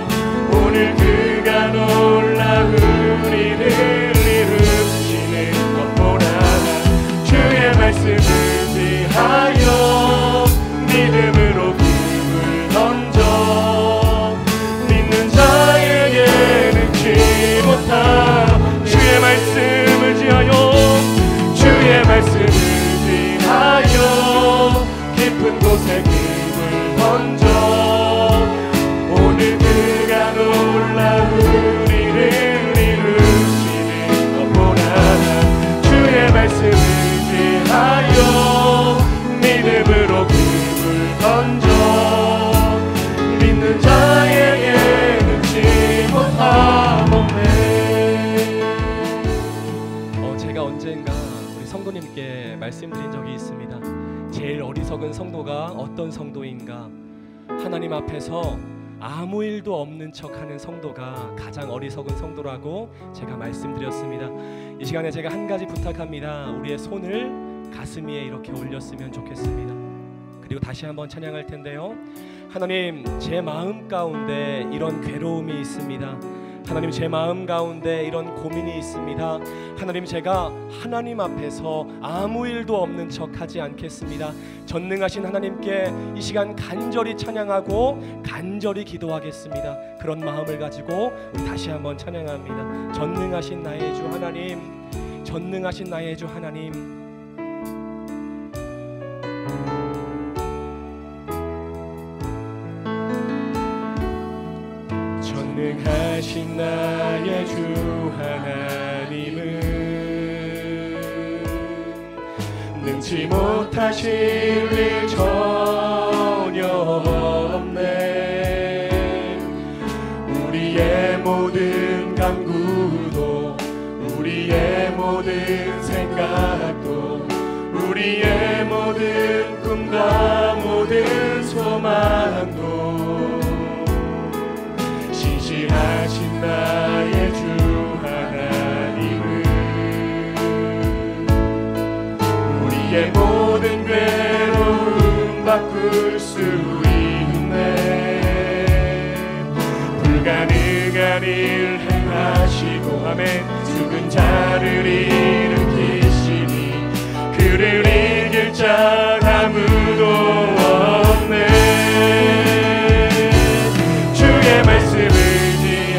Speaker 1: 여러분께 말씀드린 적이 있습니다. 제일 어리석은 성도가 어떤 성도인가? 하나님 앞에서 아무 일도 없는 척하는 성도가 가장 어리석은 성도라고 제가 말씀드렸습니다. 이 시간에 제가 한 가지 부탁합니다. 우리의 손을 가슴 위에 이렇게 올렸으면 좋겠습니다. 그리고 다시 한번 찬양할 텐데요. 하나님, 제 마음 가운데 이런 괴로움이 있습니다. 하나님, 제 마음 가운데 이런 고민이 있습니다. 하나님, 제가 하나님 앞에서 아무 일도 없는 척 하지 않겠습니다. 전능하신 하나님께 이 시간 간절히 찬양하고 간절히 기도하겠습니다. 그런 마음을 가지고 우리 다시 한번 찬양합니다. 전능하신 나의 주 하나님, 전능하신 나의 주 하나님, 전능하신 나의 주 하나님은 능치 못하실 일 전혀 없네. 우리의 모든 간구도 우리의 모든 생각도 우리의 모든 꿈과 모든 소망도 신실하신 나의 주 하나님은 우리의 모든 괴로움 바꿀 수 있네. 불가능한 일 행하시고 아멘. 죽은 자를 일으키시니 그를 이길 자 아무도 없네. 주의 말씀을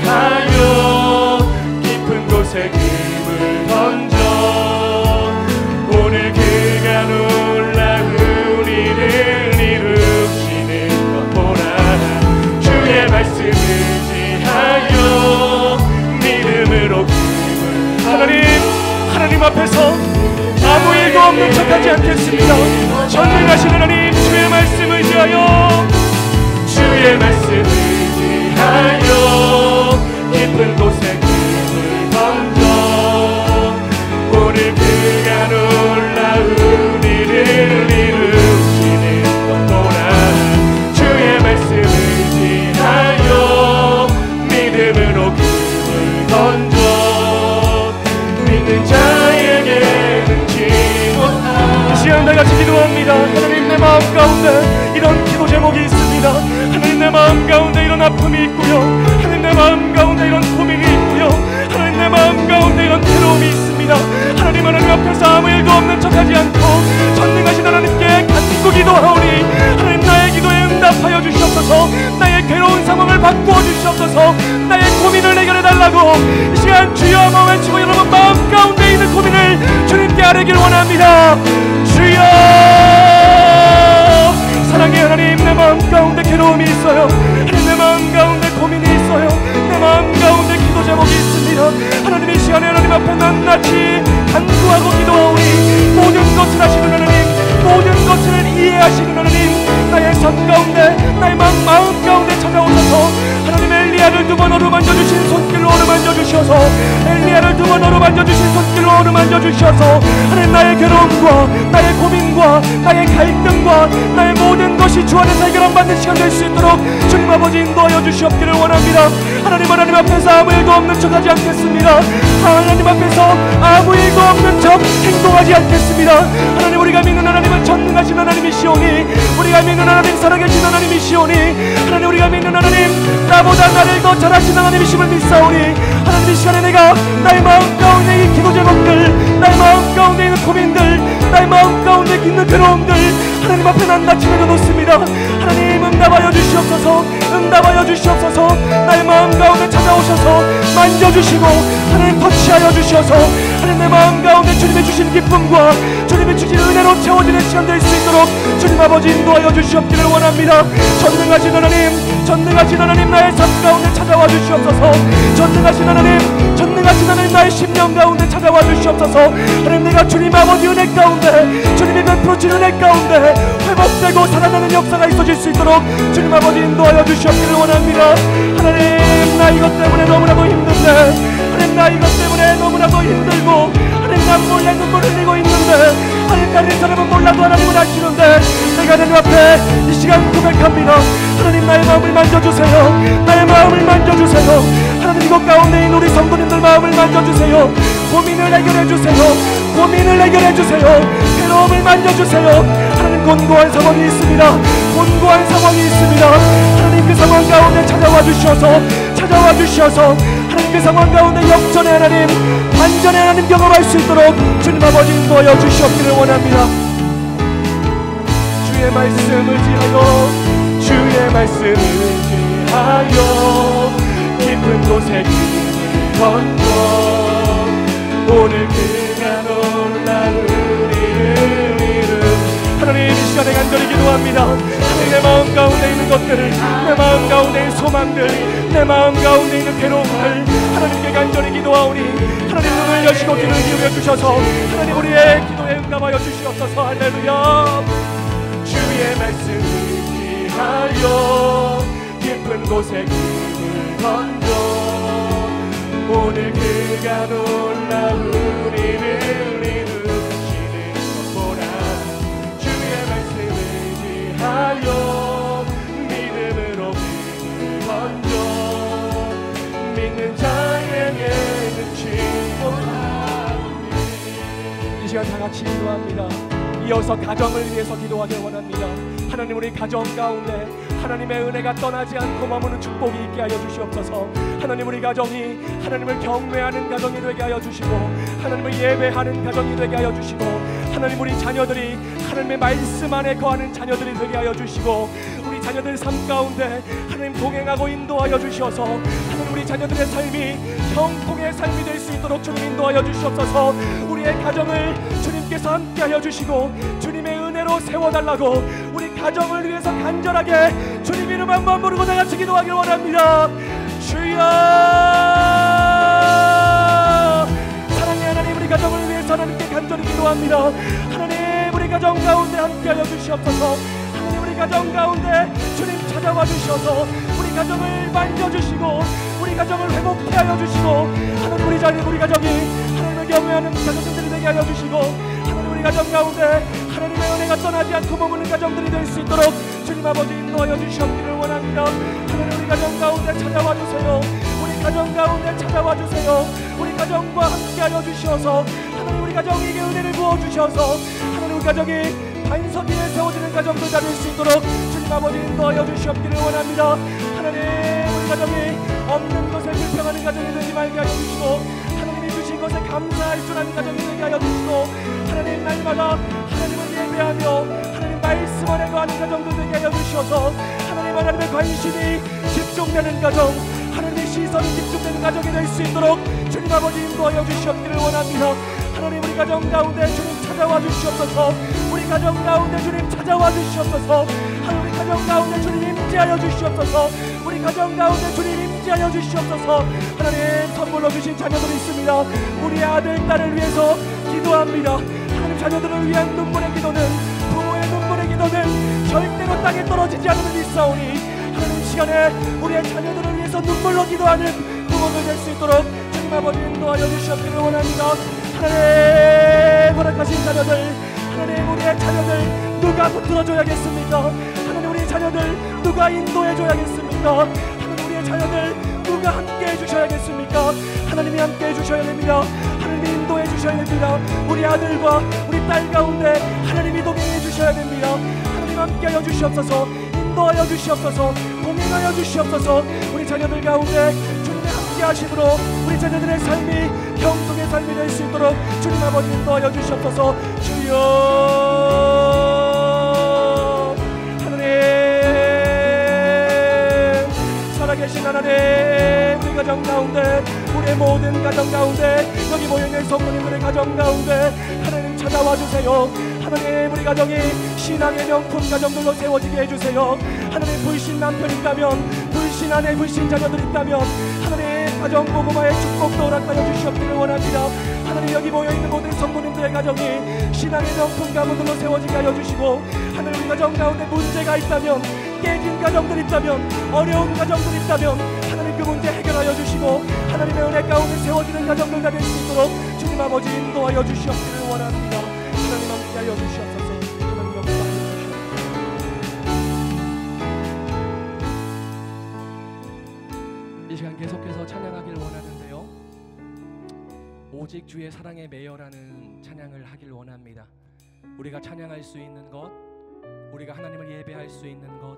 Speaker 1: 하여 깊은 곳에 금을 던져 오늘 그가 놀라운 일을 이루시는 것 보라. 주의 말씀을 지하여 믿음으로 금을 하나님 앞에서 아무 일도 없는 척하지 않겠습니다. 전능하신 하나님, 주의 말씀을 지하여 주의 말씀을 지하여 깊은 곳에 금을 던져 오늘 그가 놀라운 일을 이루시는 것 보라. 주의 말씀을 지하여 믿음으로 금을 던져 믿는 자에게 능치 못한 이 시간 다같이 기도합니다. 하나님, 내 마음 가운데 이런 기도 제목이 있습니다. 하나님, 내 마음 가운데 이런 아픔이 있고요. 하나님, 내 마음 가운데 이런 고민이 있고요. 하나님, 내 마음 가운데 이런 괴로움이 있습니다. 하나님 앞에서 아무 일도 없는 척하지 않고 전능하신 하나님께 간구 기도하오니 하나님, 나의 기도에 응답하여 주시옵소서. 나의 괴로운 상황을 바꾸어 주시옵소서. 나의 고민을 해결해달라고 이 시간 주여 한번 외치고 여러분 마음 가운데 있는 고민을 주님께 아뢰길 원합니다. 주여, 사랑의 하나님, 내 마음 가운데 괴로움이 있어요. 하나님, 내 마음 가운데 고민이 있어요. 내 마음 가운데 기도 제목이 있습니다. 하나님, 이 시간에 하나님 앞에 낱낱이 간구하고 기도하오니 모든 것을 하시는 하나님, 모든 것을 이해하시는 하나님, 나의 삶 가운데 나의 마음 가운데 찾아오셔서 하나님, 엘리야를 두 번 어루만져 주신 손길로 어루만져 주셔서 엘리야를 두 번 어루만져 주신 손길로 어루만져 주셔서 하나님, 나의 괴로움과 나의 고민과 나의 갈등과 나의 모든 것이 주 안에서 해결받는 시간 될 수 있도록 주님 아버지 인도하여 주시옵기를 원합니다. 하나님 앞에서 아무 일도 없는 척 하지 않겠습니다. 하나님 앞에서 아무 일도 없는 척 행동하지 않겠습니다. 하나님, 우리가 믿는 하나님은 전능하신 하나님이시오니 우리가 믿는 하나님 살아계신 하나님이시오니 하나님, 우리가 믿는 하나님 나보다 나를 더 잘하시는 하나님이심을 믿사오니 하나님, 이 시간에 내가 나의 마음 가운데 이 기도 제목들, 나의 마음 가운데 있는 고민들, 나의 마음 가운데 있는 괴로움들 하나님 앞에 낱낱이 내려놓습니다. 하나님, 응답하여 주시옵소서. 응답하여 주시옵소서. 나의 마음 가운데 찾아오셔서 만져주시고 하나님 터치하여 주셔서 하나님, 내 마음 가운데 주님이 주신 기쁨과 주님이 주신 은혜로 채워지는 시간 될 수 있도록 주님 아버지 인도하여 주시옵기를 원합니다. 전능하신 하나님, 전능하신 하나님, 나의 삶 가운데 찾아와 주시옵소서. 전능하신 하나님, 전능하신 하나님, 나의 심령 가운데 찾아와 주시옵소서. 하나님, 내가 주님 아버지 은혜 가운데 주님이 베풀어진 은혜 가운데 회복되고 살아나는 역사가 있어질 수 있도록 주님 아버지 인도하여 주시옵기를 원합니다. 하나님, 나 이것 때문에 너무나도 힘든데 하나님, 나 이것 때문에 너무나도 힘들고 하나님, 난 몰래 눈물 흘리고 있는데 아시는데, 하나님 다른 사람은 몰라도 하나님은 아시는데, 내가 하나님 앞에 이 시간 고백합니다. 하나님 나의 마음을 만져주세요. 나의 마음을 만져주세요. 하나님 이곳 가운데 있는 우리 성도님들 마음을 만져주세요. 고민을 해결해주세요. 고민을 해결해주세요. 괴로움을 만져주세요. 하나님 곤고한 상황이 있습니다. 곤고한 상황이 있습니다. 하나님 그 상황 가운데 찾아와 주셔서 하나님 그 상황 가운데 역전의 하나님, 반전의 하나님 경험할 수 있도록 주님 아버지 인도하여 주시옵기를 원합니다. 주의 말씀을 지하여, 주의 말씀을 지하여 깊은 곳에 길을 걷고 오늘 그가 놀라운 일을 이룬. 하나님 이 시간에 간절히 기도합니다. 하나님 내 마음 가운데 있는 것들을, 내 마음 가운데 있는 소망들, 내 마음 가운데 있는 괴로움을 하나님께 간절히 기도하오니 하나님 눈을 여시고 귀를 기울여 주셔서 하나님 우리의 기도에 응답하여 주시옵소서. 할렐루야. 주의 말씀을 기하여 깊은 곳에 길을 건져 오늘 그가 놀라운 일을 이루시는 것 보라. 주의 말씀을 지하여 믿음으로 길을 건져 믿는 자에게는 축복하오니. 이 시간 다 같이 기도합니다. 이어서 가정을 위해서 기도하길 원합니다. 하나님 우리 가정 가운데 하나님의 은혜가 떠나지 않고 머무는 축복이 있게 하여 주시옵소서. 하나님 우리 가정이 하나님을 경외하는 가정이 되게 하여 주시고 하나님을 예배하는 가정이 되게 하여 주시고 하나님 우리 자녀들이 하나님의 말씀 안에 거하는 자녀들이 되게 하여 주시고 우리 자녀들 삶 가운데 하나님 동행하고 인도하여 주셔서 하나님 우리 자녀들의 삶이 형통의 삶이 될 수 있도록 주님 인도하여 주시옵소서. 우리의 가정을 주님께서 함께 하여 주시고 주님의 은혜로 세워달라고 우리 가정을 위해서 간절하게 주님 이름 한번 부르고 다 같이 기도하길 원합니다. 주여 사랑의 하나님 우리 가정을 위해서 하나님께 간절히 기도합니다. 하나님 우리 가정 가운데 함께 하여 주시옵소서. 하나님 우리 가정 가운데 주님 찾아와 주셔서 우리 가정을 만져주시고 우리 가정을 회복케 하여 주시고 하나님 우리 가정이 하나님을 경외하는 가정들이 되게 하여 주시고 하나님 우리 가정 가운데 하나님의 은혜가 떠나지 않고 머무는 가정들이 될 수 있도록 주님 아버지 인도하여 주시옵기를 원합니다. 하나님 우리 가정 가운데 찾아와 주세요. 우리 가정 가운데 찾아와 주세요. 우리 가정과 함께 하여 주셔서 하나님 우리 가정에게 은혜를 부어 주셔서 하나님 우리 가정이 반석 위에 세워지는 가정들 다 될 수 있도록 주님 아버지 인도하여 주시옵기를 원합니다. 하나님 우리 가정이 없는 것에 불평하는 가정이 되지 말게 하여 주시고 하나님이 주신 것에 감사할 줄 아는 가정이 되게 하여 주시고 하나님 날마다 하나님을 예배하며 하나님 말씀 안에 거하는 가정들 되게 하여 주셔서 하나님의 관심이 집중되는 가정 하나님의 시선이 집중되는 가정이 될 수 있도록 주님 아버지 인도하여 주시옵기를 원합니다. 하나님 우리 가정 가운데 주님 찾아와 주시옵소서. 우리 가정 가운데 주님 찾아와 주시옵소서. 하나님 우리 가정 가운데 주님 임재하여 주시옵소서. 우리 가정 가운데 주님 임재하여 주시옵소서. 하나님 선물로 주신 자녀들이 있습니다. 우리 아들 딸을 위해서 기도합니다. 하나님 자녀들을 위한 눈물의 기도는 부모의 눈물의 기도는 절대로 땅에 떨어지지 않음을 믿사오니 하나님 시간에 우리의 자녀들을 위해서 눈물로 기도하는 부모들 될 수 있도록 주님 아버지 인도하여 주시옵기를 원합니다. 하나님 허락하신 자녀들 하나님 우리의 자녀들 누가 붙들어줘야겠습니까? 하나님 우리의 자녀들 누가 인도해줘야겠습니까? 하나님 우리의 자녀들 누가 함께 해주셔야겠습니까? 하나님이 함께 해주셔야 됩니다. 하나님이 인도해 주셔야 됩니다. 우리 아들과 우리 딸 가운데 하나님이 동행해 주셔야 됩니다. 하나님 함께 하여 주시옵소서. 인도하여 주시옵소서. 동행하여 주시옵소서. 우리 자녀들 가운데 주님의 함께 하심으로 우리 자녀들의 삶이 형통의 삶이 될 수 있도록 주님 아버지 인도하여 주시옵소서. 주여 하나님 살아계신 하나님 우리 가정 가운데 우리의 모든 가정 가운데 여기 모여있는 성도님들의 가정 가운데 하나님 찾아와 주세요. 하나님 우리 가정이 신앙의 명품 가정들로 세워지게 해주세요. 하나님 불신 남편 있다면 불신 아내 불신 자녀들 있다면 하나님 가정 복음화의 축복도 허락하여 주시옵기를 원합니다. 하나님 여기 모여있는 모든 성도님들의 가정이 신앙의 명품 가문들로 세워지게 하여 주시고 하나님 우리 가정 가운데 문제가 있다면 깨진 가정들 있다면 어려운 가정들 있다면 하나님 그 문제 해결하여 주시고 하나님의 은혜 가운데 세워지는 가정들 다 될 수 있도록 주님 아버지 인도하여 주시옵기를 원합니다. 하여 주시옵소서. 하나님 역사하여 주시옵소서. 이 시간 계속해서 찬양하길 원하는데요, 오직 주의 사랑에 매여라는 찬양을 하길 원합니다. 우리가 찬양할 수 있는 것, 우리가 하나님을 예배할 수 있는 것,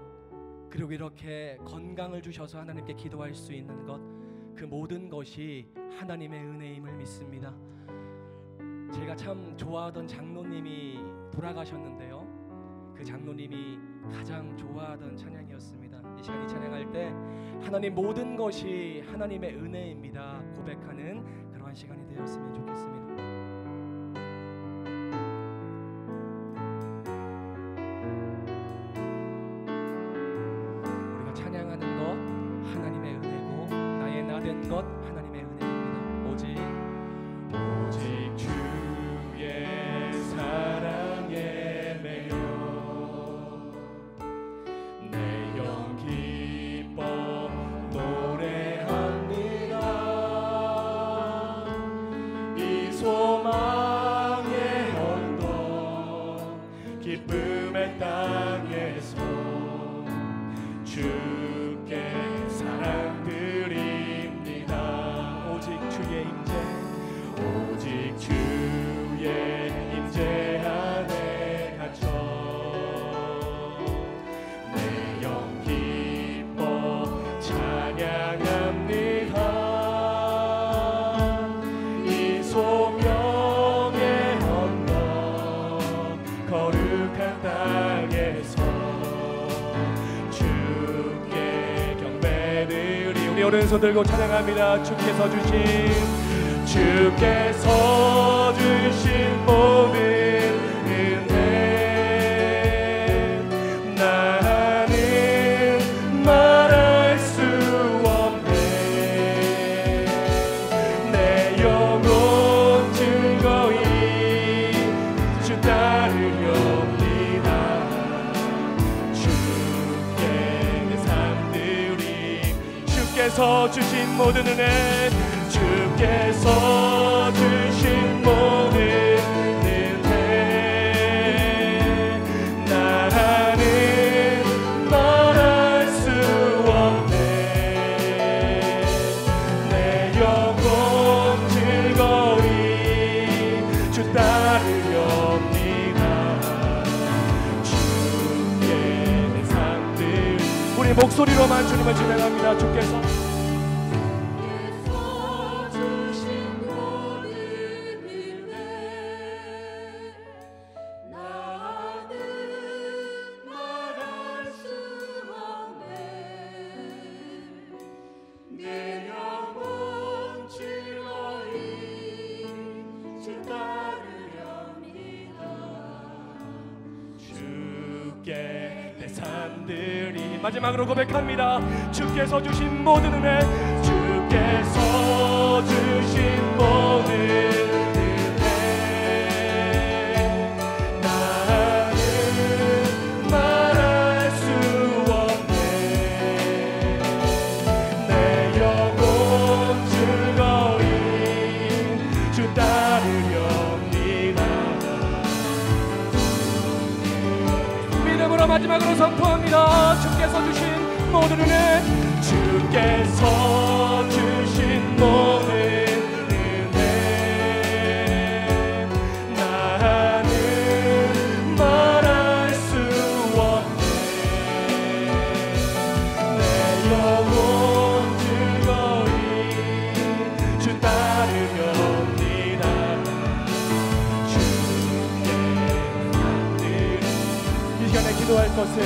Speaker 1: 그리고 이렇게 건강을 주셔서 하나님께 기도할 수 있는 것, 그 모든 것이 하나님의 은혜임을 믿습니다. 제가 참 좋아하던 장로님이 돌아가셨는데요, 그 장로님이 가장 좋아하던 찬양이었습니다. 이 시간 이 찬양할 때 하나님 모든 것이 하나님의 은혜입니다 고백하는 그러한 시간이 되었으면 좋겠습니다. 우리가 찬양하는 것 하나님의 은혜고, 나의 나 된 것 하나님의 은혜입니다. 오직
Speaker 3: 주의 사랑에 매여 내 영 기뻐 노래합니다. 이 소망의 언덕 기쁨의 땅에서 주께 사랑 드립니다.
Speaker 1: 오직 주의 임재,
Speaker 3: 오직 주의 임재 안에 갇혀 내 영 기뻐 찬양합니다. 이 소명의 언덕 거룩한 땅에서 주께 경배드리.
Speaker 1: 우리 오른손 들고 찬양합니다. 주께서
Speaker 3: 주신 모든 은혜 나는 말할 수 없네. 내 영혼 즐거이 주 따르렵니다. 주께 내 삶들이 주께서 주신 모든 은혜, 주께서 주신 모든 은혜 나는 말할 수 없네. 내 영혼 즐거이 주 따르렵니다. 주께 내 삶들
Speaker 1: 우리 목소리로만 주님을 찬양합니다. 주께서
Speaker 3: 내 삶들이
Speaker 1: 마지막으로 고백합니다. 주께서 주신 모든 은혜,
Speaker 3: 주께서 주신 모든 은혜 나는 말할 수 없네. 내 영혼 즐거이 주 따르렵니다.
Speaker 1: 믿음으로 마지막으로 선포합니다. 주께서 주신 모든 은혜,
Speaker 3: 주께서 주신 모든 은혜 나는 말할 수 없네. 내 영혼 즐거이 주 따르렵니다. 주께
Speaker 1: 이 시간에 기도할 것은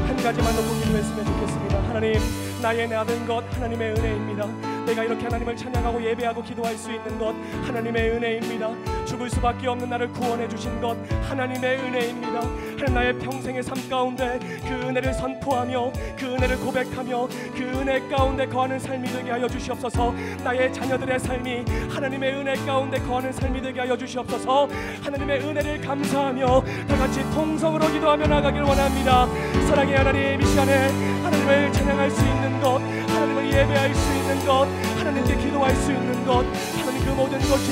Speaker 1: 한 가지만 놓고 기도했으면 좋겠습니다. 하나님, 나의 나된 것 하나님의 은혜입니다. 내가 이렇게 하나님을 찬양하고 예배하고 기도할 수 있는 것 하나님의 은혜입니다. 죽을 수밖에 없는 나를 구원해 주신 것 하나님의 은혜입니다. 하나님, 나의 평생의 삶 가운데 그 은혜를 선포하며 그 은혜를 고백하며 그 은혜 가운데 거하는 삶이 되게 하여 주시옵소서. 나의 자녀들의 삶이 하나님의 은혜 가운데 거하는 삶이 되게 하여 주시옵소서. 하나님의 은혜를 감사하며 다같이 통성으로 기도하며 나가길 원합니다. 사랑의 하나님, 이 시간에 하나님을 찬양할 수 있는 것, 하나님을 예배할 수 있는 것, 하나님께 기도할 수 있는 것, 하나님 그 모든 것이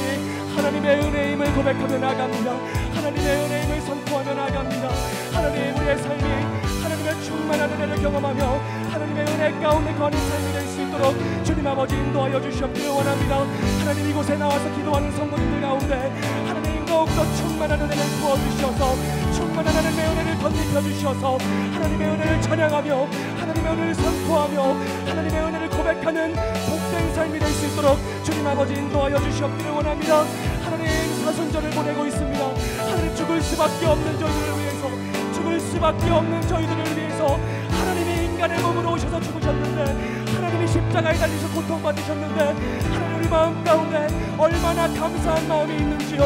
Speaker 1: 하나님의 은혜임을 고백하며 나갑니다. 하나님의 은혜임을 선포하며 나갑니다. 하나님, 우리의 삶이 하나님의 충만한 은혜를 경험하며 하나님의 은혜 가운데 거하는 삶이 될 수 있도록 주님 아버지 인도하여 주시옵기를 원합니다. 하나님, 이곳에 나와서 기도하는 성도님들 가운데 하나님 더욱더 충만한 은혜를 부어주셔서 충만한 하나님의 은혜를 덧입혀 주셔서 하나님의 은혜를 찬양하며 하나님의 은혜를 선포하며 하나님의 은혜를 고백하는 복된 삶이 될 수 있도록 주님 아버지 인도하여 주시옵기를 원합니다. 하나님, 사순절을 보내고 있습니다. 하나님, 죽을 수밖에 없는 저희들을 위해서, 죽을 수밖에 없는 저희들을 위해서 하나님이 인간의 몸으로 오셔서 죽으셨는데, 하나님이 십자가에 달리셔 고통받으셨는데, 하나님 우리 마음 가운데 얼마나 감사한 마음이 있는지요.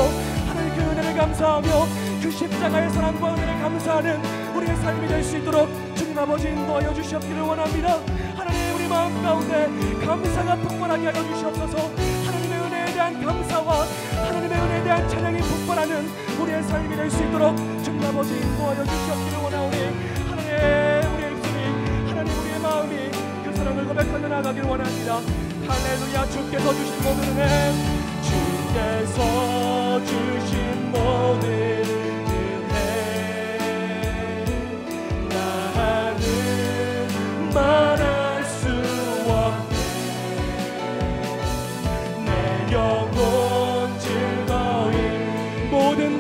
Speaker 1: 하나님, 그 은혜를 감사하며 그 십자가의 사랑과 은혜를 감사하는 우리의 삶이 될 수 있도록 주님 아버지 인도하여 주시옵기를 원합니다. 하나님, 우리 마음 가운데 감사가 폭발하게 하여 주시옵소서. 하나님의 은혜에 대한 감사와 하나님의 은혜에 대한 찬양이 폭발하는 우리의 삶이 될 수 있도록 주님 아버지 인도하여 주시옵기를 원하오니, 하나님, 우리의 입술이 하나님, 우리의 마음이 그 사랑을 고백하며 나가길 원합니다. 할렐루야. 주께서 주신 모든 은혜, 주께서 주신 모든 은혜, 나는 말할 수 없네. 내 영혼 즐거이 모든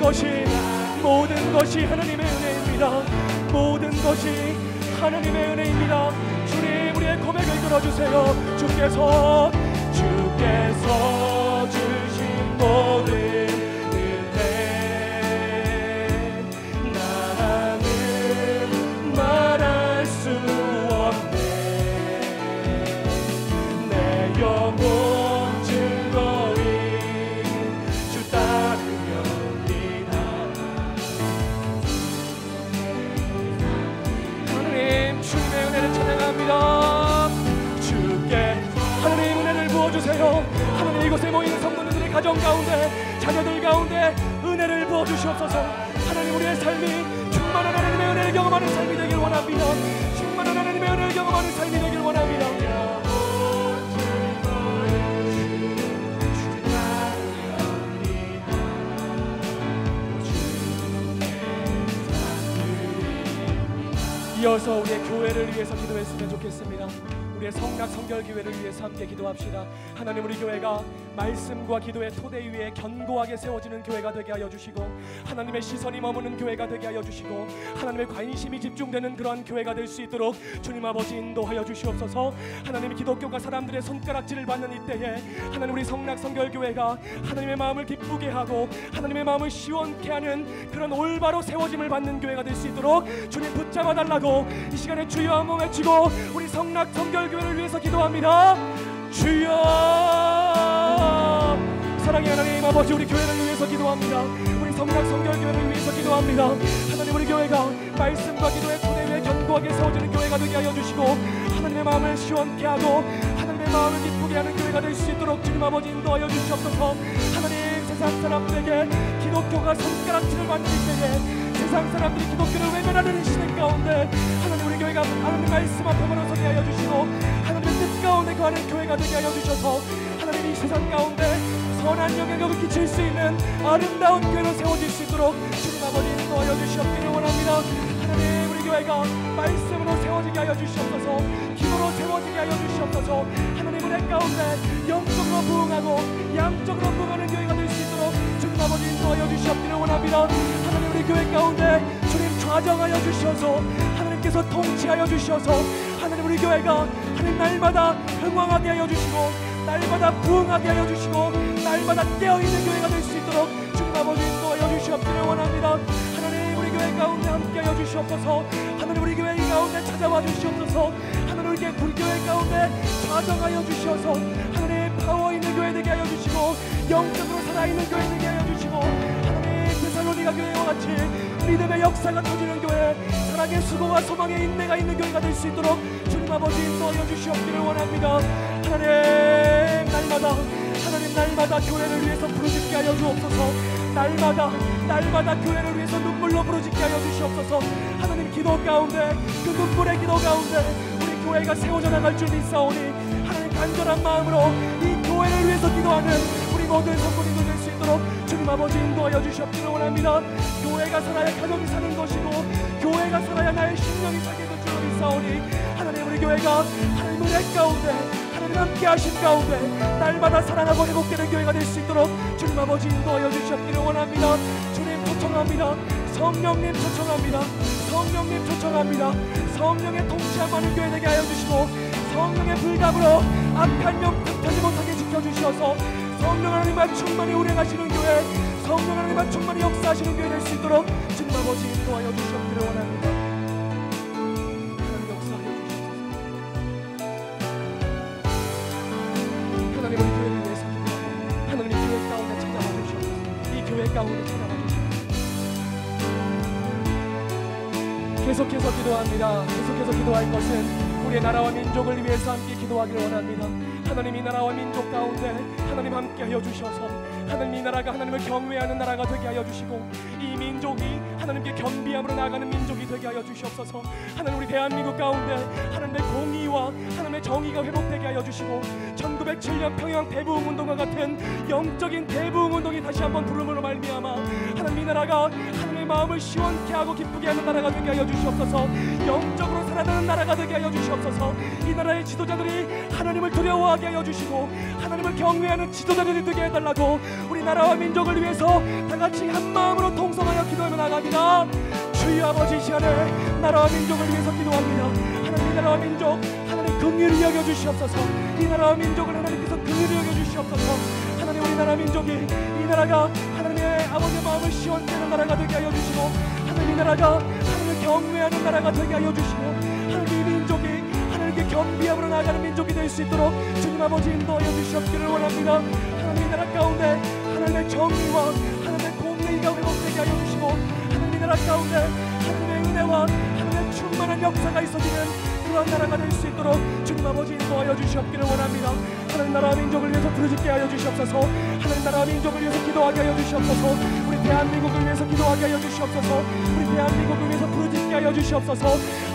Speaker 1: 것이 하나님의 은혜입니다. 모든 것이 하나님의 은혜입니다. 주님, 우리의 고백을 들어주세요. 주께서 주신 모든 은혜, 나는 말할 수 없네. 내 영혼 즐거이 주 따르려니라. 하나님, 주님의 은혜를 찬양합니다. 주께 하나님 은혜를 부어주세요. 하나님, 이곳에 모인 성도님들의 가정 가운데, 자녀들 가운데 은혜를 부어주시옵소서. 하나님, 우리의 삶이 충만한 하나님의 은혜를 경험하는 삶이 되길 원합니다. 충만한 하나님의 은혜를 경험하는 삶이 되길 원합니다. 이어서 우리의 교회를 위해서 기도했으면 좋겠습니다. 우리의 성락 성결교회를 위해서 함께 기도합시다. 하나님, 우리 교회가 말씀과 기도의 토대 위에 견고하게 세워지는 교회가 되게 하여 주시고, 하나님의 시선이 머무는 교회가 되게 하여 주시고, 하나님의 관심이 집중되는 그러한 교회가 될 수 있도록 주님 아버지 인도하여 주시옵소서. 하나님, 기독교가 사람들의 손가락질을 받는 이때에 하나님, 우리 성락 성결교회가 하나님의 마음을 기쁘게 하고 하나님의 마음을 시원케 하는 그런 올바로 세워짐을 받는 교회가 될 수 있도록 주님 붙잡아 달라고 이 시간에 주여 한번 외치고 우리 성락 성결교회를 위해서 기도합니다. 주여. 사랑의 하나님 아버지, 우리 교회를 위해서 기도합니다. 우리 성락 성결교회를 위해서 기도합니다. 하나님, 우리 교회가 말씀과 기도의 토대 위에 견고하게 세워지는 교회가 되게 하여 주시고, 하나님의 마음을 시원케 하고 하나님의 마음을 기쁘게 하는 교회가 될 수 있도록 주님 아버지 인도하여 주시옵소서. 하나님, 세상 사람들에게 기독교가 손가락질을 받는 때에, 세상 사람들이 기독교를 외면하는 이 시대 가운데 하나님, 우리 교회가 하나님 말씀 앞에 서게 하여 주시고 하나님의 뜻 가운데 거하는 교회가 되게 하여 주셔서 하나님, 이 세상 가운데 선한 영향력을 끼칠 수 있는 아름다운 교회로 세워질 수 있도록 주님 아버지 인도하여 주시옵기를 원합니다. 하나님, 우리 교회가 말씀으로 세워지게 하여 주시옵소서. 기도로 세워지게 하여 주시옵소서. 하나님, 은혜 가운데 영적으로 부흥하고 양적으로 부흥하는 교회가 될 수 있도록 주님 아버지 인도하여 주시옵기를 원합니다. 하나님, 우리 교회 가운데 주님 좌정하여 주셔서 하나님께서 통치하여 주셔서 하나님, 우리 교회가 하나님 날마다 흥왕하게 하여 주시고 날마다 부흥하게 하여 주시고 날마다 깨어있는 교회가 될 수 있도록 주님 아버지 인도하여 주시옵기를 원합니다. 하나님, 우리 교회 가운데 함께하여 주시옵소서. 하나님, 우리 교회 가운데 찾아와 주시옵소서. 하나님, 우리 교회 가운데 좌정하여 주셔서 하나님, 파워 있는 교회 되게 하여 주시고 영적으로 살아있는 교회 되게 하여 주시고, 하나님, 데살로니가 교회와 같이 믿음의 역사가 터지는 교회, 사랑의 수고와 소망의 인내가 있는 교회가 될 수 있도록 주님 아버지 인도하여 주시옵기를 원합니다. 하나님, 날마다 교회를 위해서 부르짖게 하여 주옵소서. 날마다 교회를 위해서 눈물로 부르짖게 하여 주시옵소서. 하나님, 기도 가운데 그 눈물의 기도 가운데 우리 교회가 세워져 나갈 줄 믿사오니 하나님, 간절한 마음으로 이 교회를 위해서 기도하는 우리 모든 성도님들 될 수 있도록 있도록 주님 아버지 인도하여 주시옵기를 원합니다. 교회가 살아야 가정이 사는 것이고 교회가 살아야 나의 심령이 살게 될 줄 믿사오니 하나님 우리 교회가 하나님 은혜 가운데 하나님 함께 하신 가운데 날마다 사랑하고 회복되는 교회가 될 수 있도록 주님 아버지 인도하여 주시옵기를 원합니다. 주님 초청합니다. 성령님 초청합니다. 성령님 초청합니다. 성령의 통치한 많은 교회 되게 하여 주시고 성령의 불답으로 악한 영 틈타지 못하게 지켜주셔서 성령 하나님과 충만히 운행하시는 교회, 성령 하나님과 충만히 역사하시는 교회 될 수 있도록 주님 아버지 인도하여 주시옵기를 원합니다. 하나님 역사하여 주시옵소서. 하나님 우리 교회를 위해서 기도하고 하나님 교회 가운데 찾아와 주시옵소서. 이 교회 가운데 찾아와 주시옵소서. 계속해서 기도합니다. 계속해서 기도할 것은 우리의 나라와 민족을 위해서 함께 기도하기를 원합니다. 하나님 이 나라와 민족 가운데 하나님 함께 하여 주셔서 하나님 이 나라가 하나님을 경외하는 나라가 되게 하여 주시고 이 민족이 하나님께 겸비함으로 나아가는 민족이 되게 하여 주시옵소서. 하나님 우리 대한민국 가운데 하나님의 공의와 하나님의 정의가 회복되게 하여 주시고 1907년 평양 대부흥운동과 같은 영적인 대부흥운동이 다시 한번 부름으로 말미암아 하나님 이 나라가 하나님의 마음을 시원케 하고 기쁘게 하는 나라가 되게 하여 주시옵소서. 영적으로 살아가는 나라가 되게 하여 주시옵소서. 이 나라의 지도자들이 하나님을 두려워하게 하여 주시고 하나님을 경외하는 지도자들이 되게 해달라고 우리나라와 민족을 위해서 다같이 한마음으로 통성하여 기도하며 나갑니다. 주여 아버지 이 시간에 나라와 민족을 위해서 기도합니다. 하나님 이 나라와 민족 하나님 긍휼히 여겨주시옵소서. 이 나라와 민족을 하나님께서 긍휼히 여겨주시옵소서. 하나님 우리나라 민족이 이 나라가 하나님의 아버지의 마음을 시원케 하는 나라가 되게 하여 주시고 하나님 이 나라가 하나님을 경외하는 나라가 되게 하여 주시고 하나님 이 민족이 하나님께 겸비함으로 나아가는 민족이 될 수 있도록 주님 아버지 인도하여 주시옵기를 원합니다. 하나님 이 나라 가운데 하나님의 정의와 하나님의 공의가 회복되게 하여 주시고 하나님 이 나라 가운데 하나님의 은혜와 하나님의 충만한 역사가 있어지는 그런 나라가 될 수 있도록 주님 아버지 인도하여 주시옵기를 원합니다. 하나님 나라와 민족을 위해서 부르짖게 하여 주시옵소서. 하나님 나라와 민족을 위해서 기도하게 하여 주시옵소서. 우리 대한민국을 위해서 기도하게 하여 주시옵소서. 우리 대한민국을 위해서 부르짖게 하여 주시옵소서.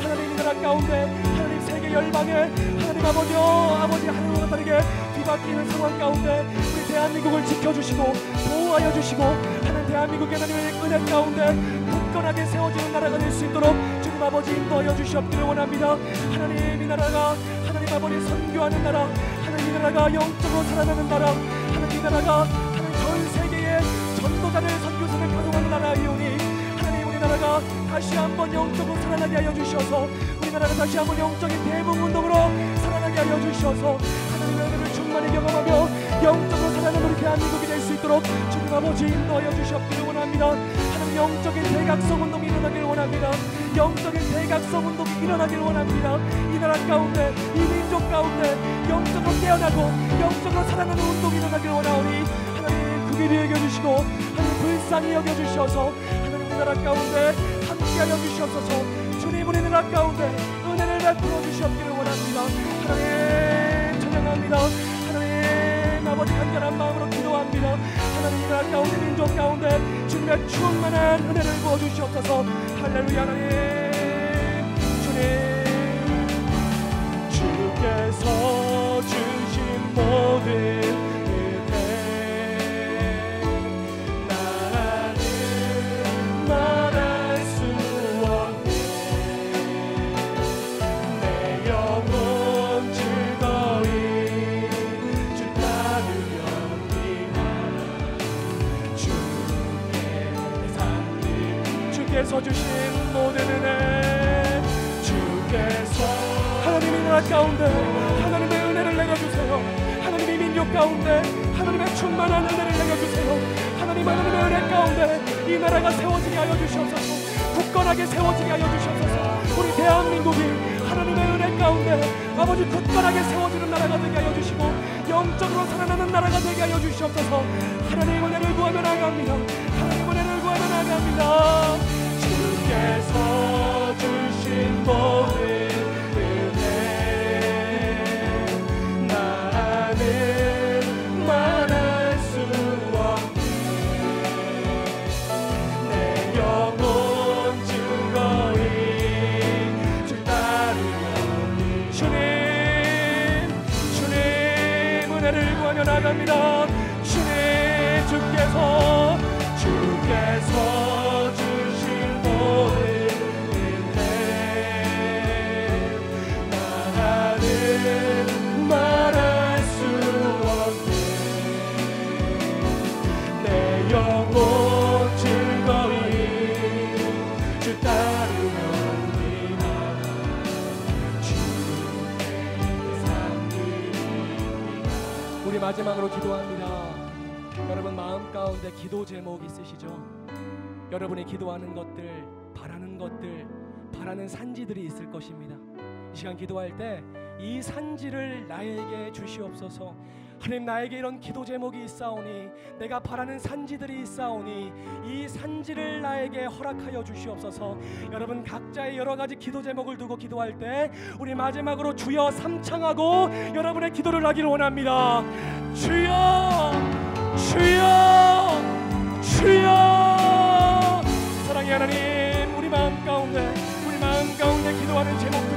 Speaker 1: 하나님 이 나라 가운데 하나님 세계 열방에 하나님 아버지 하나님과 다르게 뒤바뀌는 상황 가운데 우리 대한민국을 지켜주시고 보호하여 주시고 하나님 대한민국의 하나님의 은혜 가운데 굳건하게 세워지는 나라가 될 수 있도록 주님 아버지 인도하여 주시옵기를 원합니다. 하나님 이 나라가 하나님 아버지 선교하는 나라, 하나님 이 나라가 영적으로 살아나는 나라, 하나님 이 나라가 하나님 전 세계의 전도자들 선교사를 파송하는 나라이오니 하나님 우리나라가 다시 한번 영적으로 살아나게 하여 주셔서 우리나라가 다시 한번 영적인 대부흥운동으로 살아나게 하여 주셔서 하나님의 은혜를 충만히 경험하며 영적으로 살아나는 우리 대한민국이 될 수 있도록 주님 아버지 인도하여 주시옵기를 원합니다. 하나님 영적인 대각성 운동이 일어나기를 원합니다. 영적인 대각성 운동이 일어나기를 원합니다. 이 나라 가운데 이 민족 가운데 영적으로 깨어나고 영적으로 살아나는 운동이 일어나기를 원하오니 하나님 그 길이 여겨주시고 하나님 불쌍히 여겨주셔서 하나님 우리나라 가운데 함께하여 주시옵소서. 주님 우리나라 가운데 은혜를 베풀어 주시옵기를 원합니다. 하나님 찬양합니다. 하나님 아버지 간절한 마음으로 기도합니다. 하나님 이 나라 가운데 민족 가운데 주님의 충만한 은혜를 부어주시옵소서. 할렐루야. 하나님 주님 주께서 주신 모든 주께서 주신 모든 은혜 주께서 하나님의 나라 가운데 하나님의 은혜를 내려주세요. 하나님의 민족 가운데 하나님의 충만한 은혜를 내려주세요. 하나님의 은혜 가운데 이 나라가 세워지게 하여 주시옵소서. 굳건하게 세워지게 하여 주시옵소서. 우리 대한민국이 하나님의 은혜 가운데 아버지 굳건하게 세워지는 나라가 되게 하여 주시고 영적으로 살아나는 나라가 되게 하여 주시옵소서. 하나님의 은혜를 구하며 나아갑니다. 하나님의 은혜를 구하며 나아갑니다. 주께서 주신 모든 은혜 나는 말할 수 없네. 내 영혼 즐거이 주 따르며 주님 은혜를 구하며 나갑니다. 주님 주께서
Speaker 3: 주신 모든 은혜 나는 말할 수 없네. 내 영혼 즐거이 주 따르렵니다. 주의 삶입니다.
Speaker 1: 우리 마지막으로 기도합니다. 여러분 마음 가운데 기도 제목 있으시죠? 여러분이 기도하는 것들, 바라는 것들, 바라는 산지들이 있을 것입니다. 이 시간 기도할 때 이 산지를 나에게 주시옵소서. 하나님, 나에게 이런 기도 제목이 있사오니, 내가 바라는 산지들이 있사오니 이 산지를 나에게 허락하여 주시옵소서. 여러분 각자의 여러 가지 기도 제목을 두고 기도할 때 우리 마지막으로 주여 삼창하고 여러분의 기도를 하기를 원합니다. 주여, 주여, 주여. 사랑의 하나님, 우리 마음 가운데 기도하는 제목들